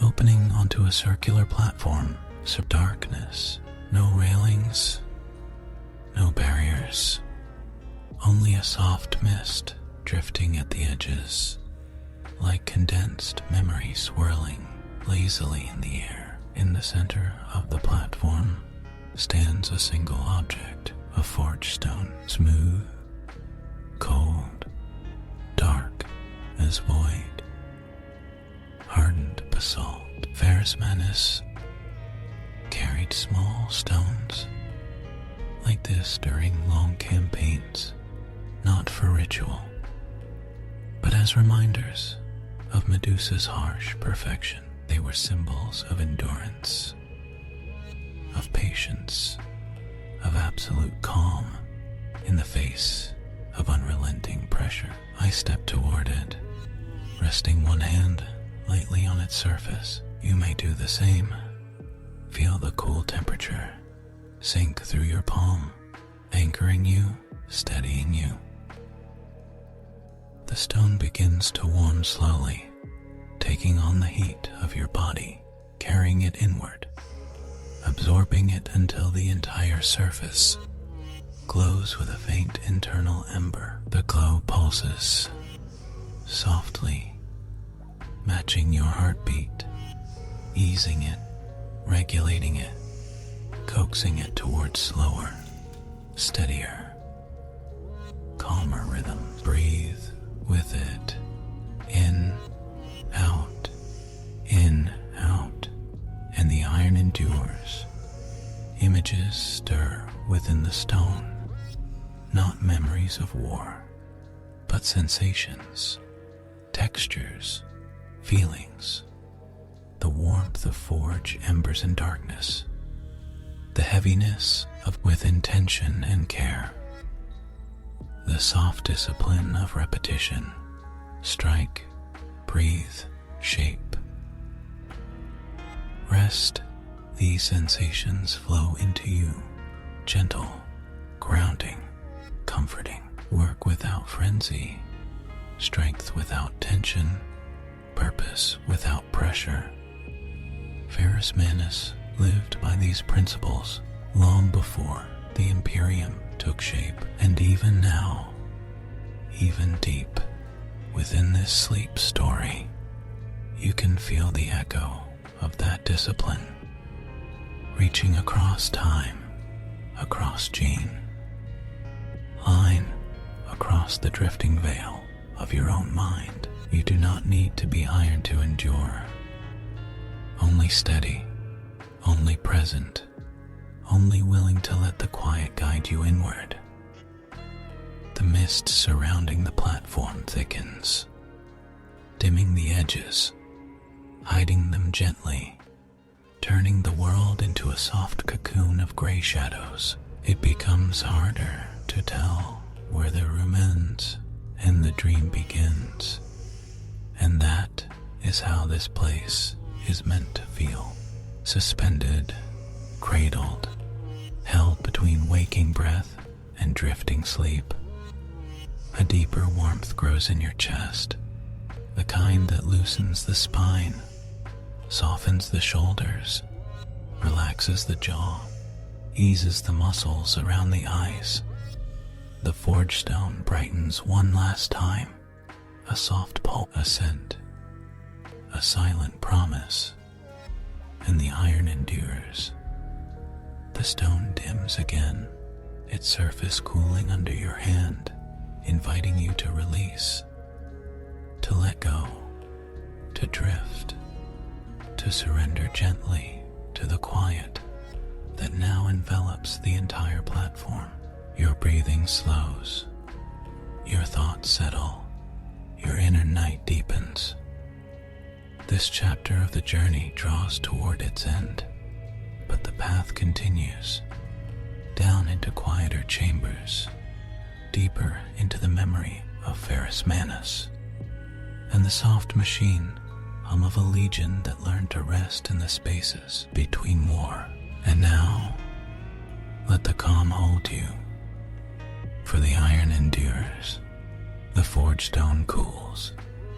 opening onto a circular platform. Darkness, no railings, no barriers, only a soft mist drifting at the edges, like condensed memory swirling lazily in the air. In the center of the platform stands a single object, a forged stone, smooth, cold, dark as void, hardened basalt. Ferris Manus carried small stones like this during long campaigns, not for ritual, but as reminders of Medusa's harsh perfection. They were symbols of endurance, of patience, of absolute calm in the face of unrelenting pressure. I stepped toward it, resting one hand lightly on its surface. You may do the same. Feel the cool temperature, sink through your palm, anchoring you, steadying you. The stone begins to warm slowly, taking on the heat of your body, carrying it inward, absorbing it until the entire surface glows with a faint internal ember. The glow pulses softly, matching your heartbeat, easing it, regulating it, coaxing it towards slower, steadier, calmer rhythms. Breathe with it. In, out, and the iron endures. Images stir within the stone, not memories of war, but sensations, textures, feelings, the warmth of forge embers in darkness, the heaviness of with intention and care, the soft discipline of repetition. Strike, breathe, shape. Rest, these sensations flow into you, gentle, grounding, comforting. Work without frenzy, strength without tension, purpose without pressure. Ferrus Manus lived by these principles long before the Imperium took shape, and even now, even deep within this sleep story, you can feel the echo of that discipline, reaching across time, across gene, line across the drifting veil of your own mind. You do not need to be iron to endure, only steady, only present, only willing to let the quiet guide you inward. The mist surrounding the platform thickens, dimming the edges, hiding them gently, turning the world into a soft cocoon of gray shadows. It becomes harder to tell where the room ends and the dream begins, and that is how this place is meant to feel. Suspended, cradled, held between waking breath and drifting sleep. A deeper warmth grows in your chest, the kind that loosens the spine, softens the shoulders, relaxes the jaw, eases the muscles around the eyes. The forge stone brightens one last time, a soft pulse, a scent, a silent promise, and the iron endures. The stone dims again, its surface cooling under your hand, inviting you to release, to let go, to drift, to surrender gently to the quiet that now envelops the entire platform. Your breathing slows, your thoughts settle, your inner night deepens. This chapter of the journey draws toward its end, but the path continues, down into quieter chambers, deeper into the memory of Ferrus Manus, and the soft machine hum of a legion that learned to rest in the spaces between war. And now, let the calm hold you, for the iron endures, the forge stone cools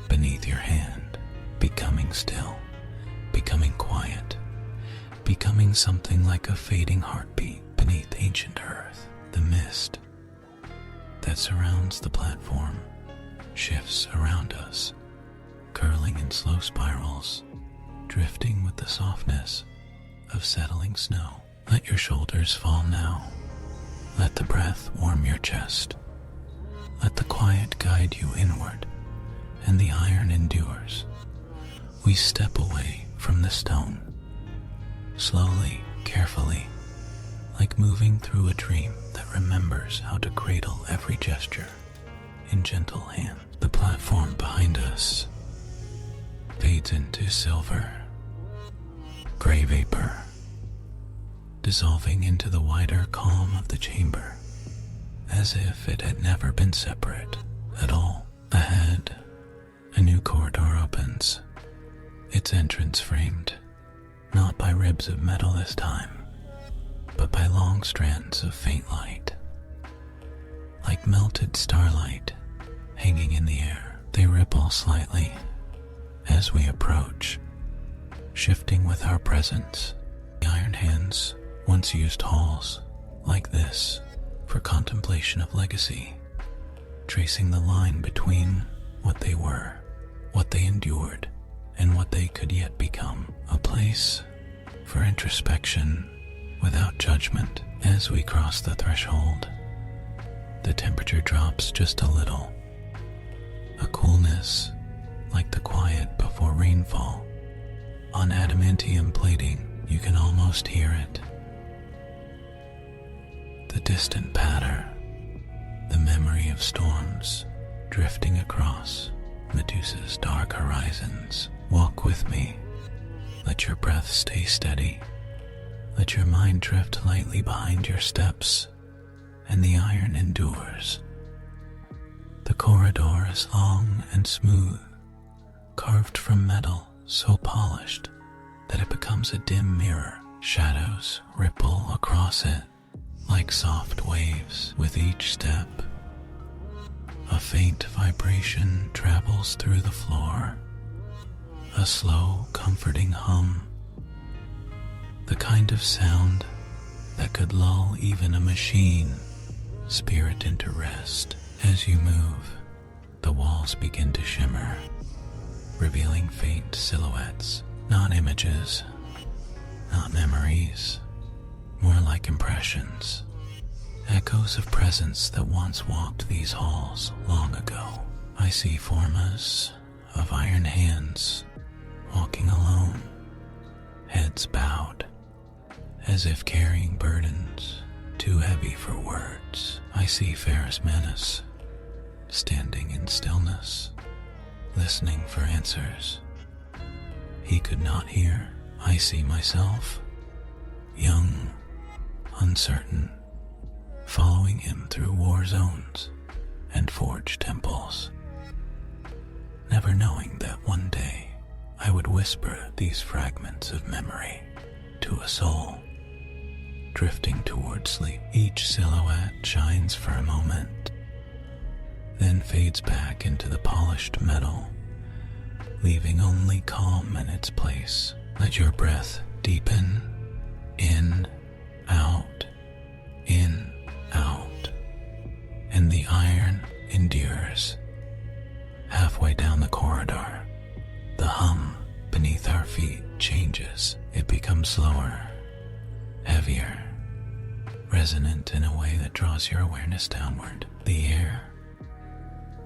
beneath your hand, becoming still, becoming quiet, becoming something like a fading heartbeat beneath ancient earth. The mist that surrounds the platform shifts around us, curling in slow spirals, drifting with the softness of settling snow. Let your shoulders fall now. Let the breath warm your chest. Let the quiet guide you inward, and the iron endures. We step away from the stone, slowly, carefully, like moving through a dream that remembers how to cradle every gesture in gentle hands. The platform behind us fades into silver, gray vapor, dissolving into the wider calm of the chamber, as if it had never been separate at all. Ahead, a new corridor opens, its entrance framed, not by ribs of metal this time, but but by long strands of faint light. Like melted starlight hanging in the air, they ripple slightly as we approach, shifting with our presence. The Iron Hands once used halls like this for contemplation of legacy, tracing the line between what they were, what they endured, and what they could yet become. A place for introspection without judgment. As we cross the threshold, the temperature drops just a little. A coolness like the quiet before rainfall. On adamantium plating, you can almost hear it. The distant patter, the memory of storms drifting across Medusa's dark horizons. Walk with me. Let your breath stay steady. Let your mind drift lightly behind your steps, and the iron endures. The corridor is long and smooth, carved from metal so polished that it becomes a dim mirror. Shadows ripple across it like soft waves with each step. A faint vibration travels through the floor, a slow, comforting hum, the kind of sound that could lull even a machine spirit into rest. As you move, the walls begin to shimmer, revealing faint silhouettes, not images, not memories, more like impressions, echoes of presence that once walked these halls long ago. I see formas of iron hands walking alone, heads bowed, as if carrying burdens too heavy for words. I see Ferrus Manus standing in stillness, listening for answers he could not hear. I see myself, young, uncertain, following him through war zones and forged temples, never knowing that one day I would whisper these fragments of memory to a soul drifting toward sleep. Each silhouette shines for a moment, then fades back into the polished metal, leaving only calm in its place. Let your breath deepen, in, out, and the iron endures. Halfway down the corridor, the hum beneath our feet changes. It becomes slower, heavier, resonant in a way that draws your awareness downward. The air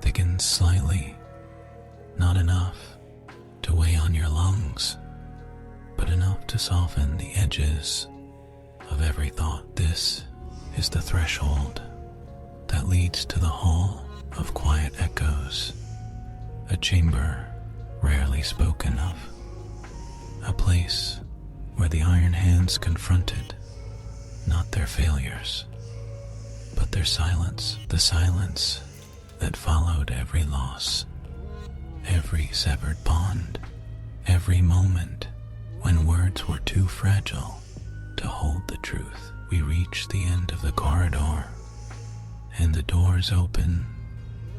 thickens slightly, not enough to weigh on your lungs, but enough to soften the edges of every thought. This is the threshold that leads to the hall of quiet echoes, a chamber rarely spoken of, a place where the Iron Hands confronted not their failures, but their silence, the silence that followed every loss, every severed bond, every moment when words were too fragile to hold the truth. We reach the end of the corridor, and the doors open,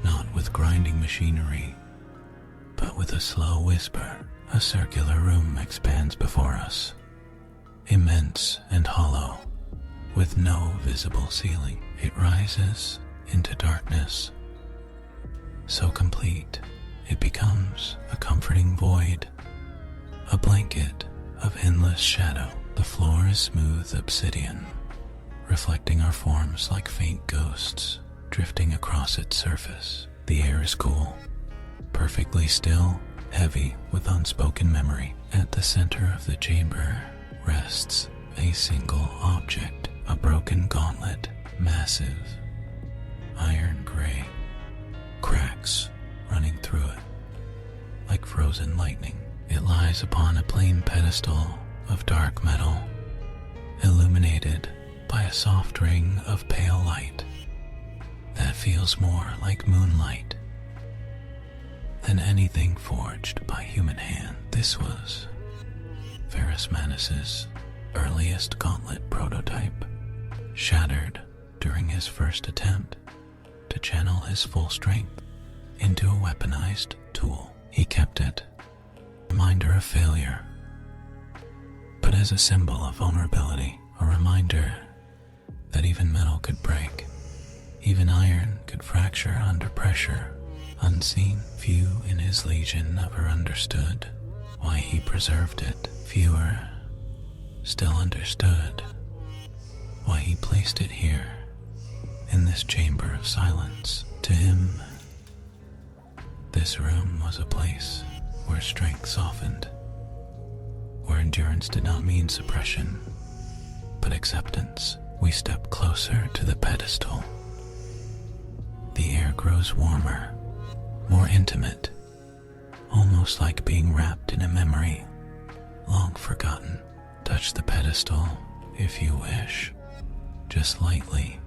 not with grinding machinery, but with a slow whisper. A circular room expands before us, immense and hollow, with no visible ceiling. It rises into darkness, so complete it becomes a comforting void, a blanket of endless shadow. The floor is smooth obsidian, reflecting our forms like faint ghosts drifting across its surface. The air is cool, perfectly still, heavy with unspoken memory. At the center of the chamber rests a single object, a broken gauntlet, massive, iron gray, cracks running through it like frozen lightning. It lies upon a plain pedestal of dark metal, illuminated by a soft ring of pale light that feels more like moonlight than anything forged by human hand. This was Ferrus Manus's earliest gauntlet prototype, shattered during his first attempt to channel his full strength into a weaponized tool. He kept it, a reminder of failure, but as a symbol of vulnerability, a reminder that even metal could break, even iron could fracture under pressure. Unseen, few in his legion ever understood why he preserved it. Fewer still understood why he placed it here, in this chamber of silence. To him, this room was a place where strength softened, where endurance did not mean suppression, but acceptance. We step closer to the pedestal. The air grows warmer, more intimate, almost like being wrapped in a memory long forgotten. Touch the pedestal if you wish, just lightly.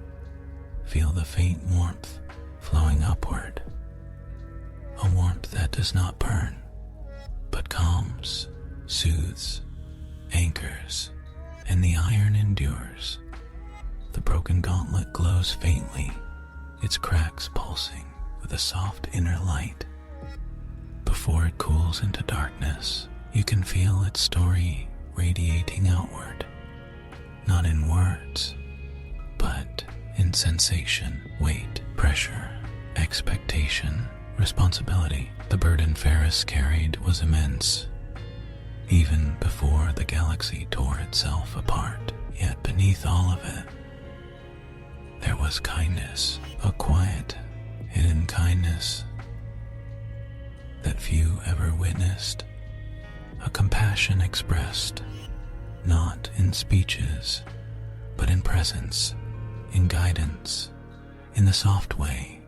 Feel the faint warmth flowing upward, a warmth that does not burn, but calms, soothes, anchors, and the iron endures. The broken gauntlet glows faintly, its cracks pulsing with a soft inner light. Before it cools into darkness, you can feel its story radiating outward, not in words, but in sensation, weight, pressure, expectation, responsibility. The burden Ferris carried was immense, even before the galaxy tore itself apart. Yet beneath all of it, there was kindness, a quiet, hidden kindness that few ever witnessed, a compassion expressed not in speeches, but in presence, in guidance. In the soft way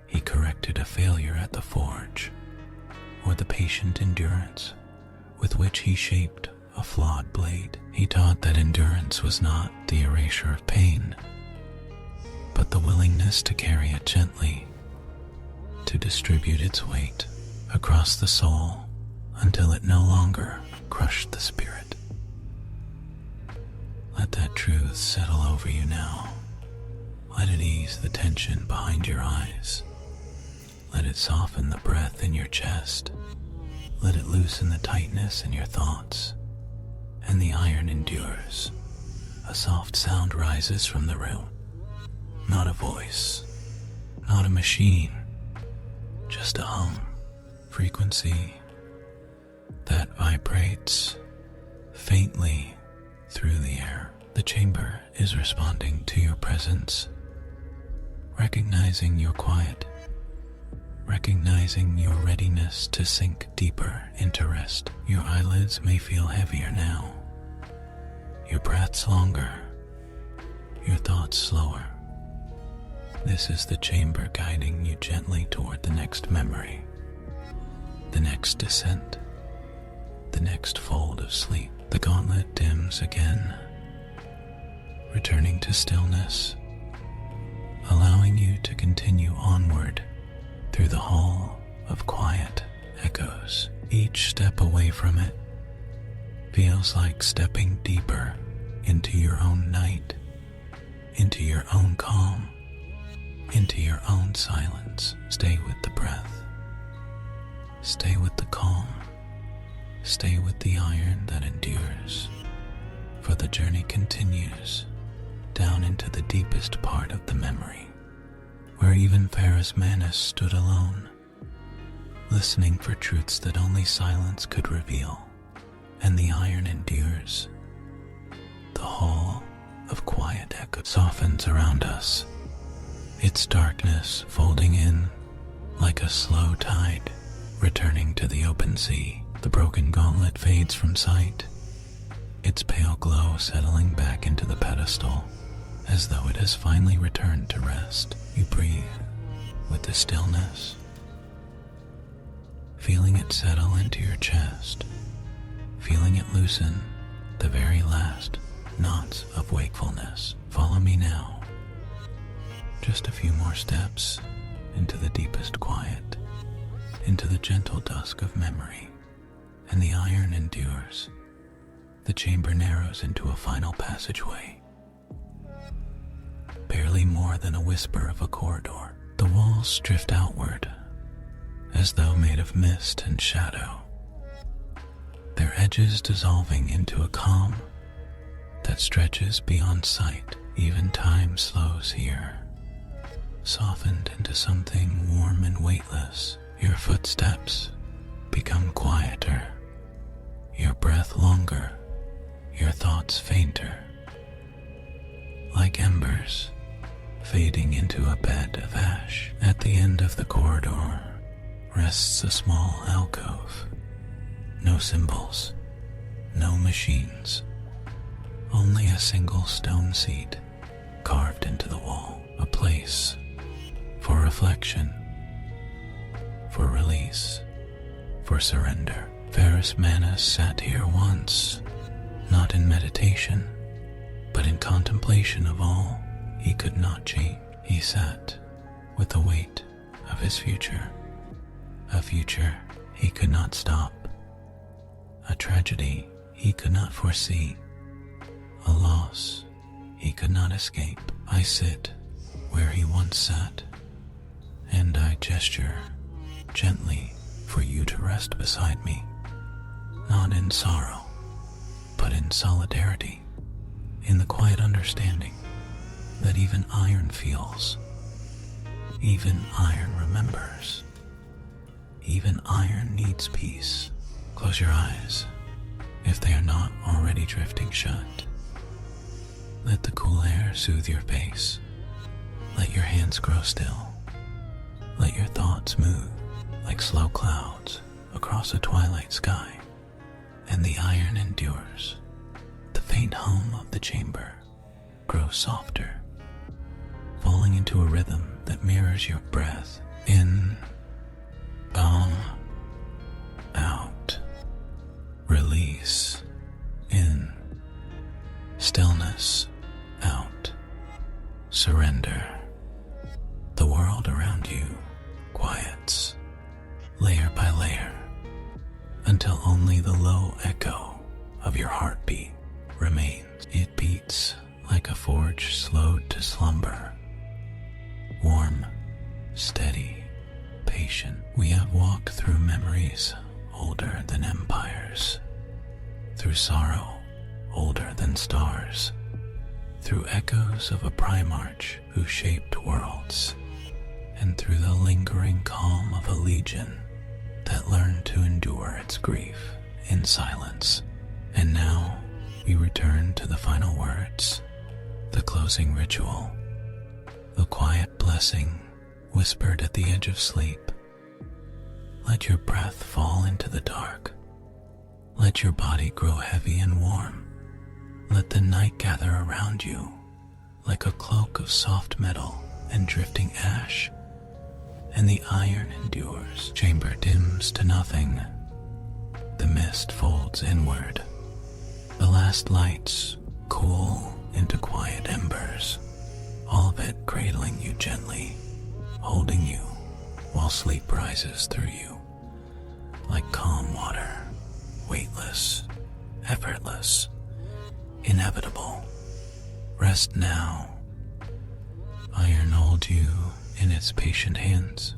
he corrected a failure at the forge, or the patient endurance with which he shaped a flawed blade. He taught that endurance was not the erasure of pain, but the willingness to carry it gently, to distribute its weight across the soul until it no longer crushed the spirit. Let that truth settle over you now. Let it ease the tension behind your eyes. Let it soften the breath in your chest. Let it loosen the tightness in your thoughts. And the iron endures. A soft sound rises from the room. Not a voice, not a machine, just a hum, frequency that vibrates faintly through the air. The chamber is responding to your presence, recognizing your quiet, recognizing your readiness to sink deeper into rest. Your eyelids may feel heavier now, your breaths longer, your thoughts slower. This is the chamber guiding you gently toward the next memory, the next descent, the next fold of sleep. The gauntlet dims again, returning to stillness, allowing you to continue onward through the hall of quiet echoes. Each step away from it feels like stepping deeper into your own night, into your own calm, into your own silence. Stay with the breath. Stay with the calm. Stay with the iron that endures. For the journey continues down into the deepest part of the memory, where even Ferris Manus stood alone, listening for truths that only silence could reveal. And the iron endures. The hall of quiet echo softens around us, its darkness folding in like a slow tide, returning to the open sea. The broken gauntlet fades from sight, its pale glow settling back into the pedestal, as though it has finally returned to rest. You breathe with the stillness, feeling it settle into your chest, feeling it loosen the very last knots of wakefulness. Follow me now. Just a few more steps into the deepest quiet, into the gentle dusk of memory, and the iron endures. The chamber narrows into a final passageway. barely more than a whisper of a corridor. The walls drift outward, as though made of mist and shadow, their edges dissolving into a calm that stretches beyond sight. Even time slows here, softened into something warm and weightless. Your footsteps become quieter, your breath longer, your thoughts fainter, like embers fading into a bed of ash. At the end of the corridor rests a small alcove. No symbols, no machines, only a single stone seat carved into the wall, a place for reflection, for release, for surrender. Ferrus Manus sat here once, not in meditation, but in contemplation of all he could not change. He sat with the weight of his future, a future he could not stop, a tragedy he could not foresee, a loss he could not escape. I sit where he once sat, and I gesture gently for you to rest beside me, not in sorrow, but in solidarity, in the quiet understanding that even iron feels, even iron remembers, even iron needs peace. Close your eyes, if they are not already drifting shut. Let the cool air soothe your face. Let your hands grow still. Let your thoughts move like slow clouds across a twilight sky. And the iron endures. The faint hum of the chamber grows softer, falling into a rhythm that mirrors your breath. In, out, release, in, stillness, out, surrender. The world around you quiets, layer by layer, until only the low echo of your heartbeat remains. It beats like a forge slowed to slumber, warm, steady, patient. We have walked through memories older than empires, through sorrow older than stars, through echoes of a primarch who shaped worlds, and through the lingering calm of a legion that learned to endure its grief in silence. And now we return to the final words, the closing ritual, the quiet blessing whispered at the edge of sleep. Let your breath fall into the dark. Let your body grow heavy and warm. Let the night gather around you like a cloak of soft metal and drifting ash. And the iron endures. Chamber dims to nothing. The mist folds inward. The last lights cool into quiet embers, all of it cradling you gently, holding you while sleep rises through you, like calm water, weightless, effortless, inevitable. Rest now. Iron holds you in its patient hands.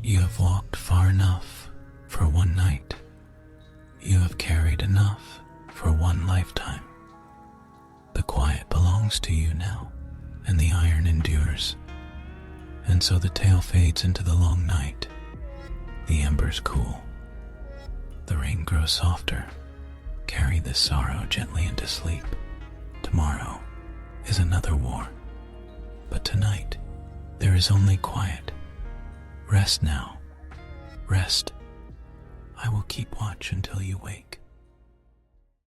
You have walked far enough for one night. You have carried enough for one lifetime. The quiet belongs to you now, and the iron endures. And so the tale fades into the long night. The embers cool. The rain grows softer. Carry this sorrow gently into sleep. Tomorrow is another war. But tonight, there is only quiet. Rest now. Rest. I will keep watch until you wake.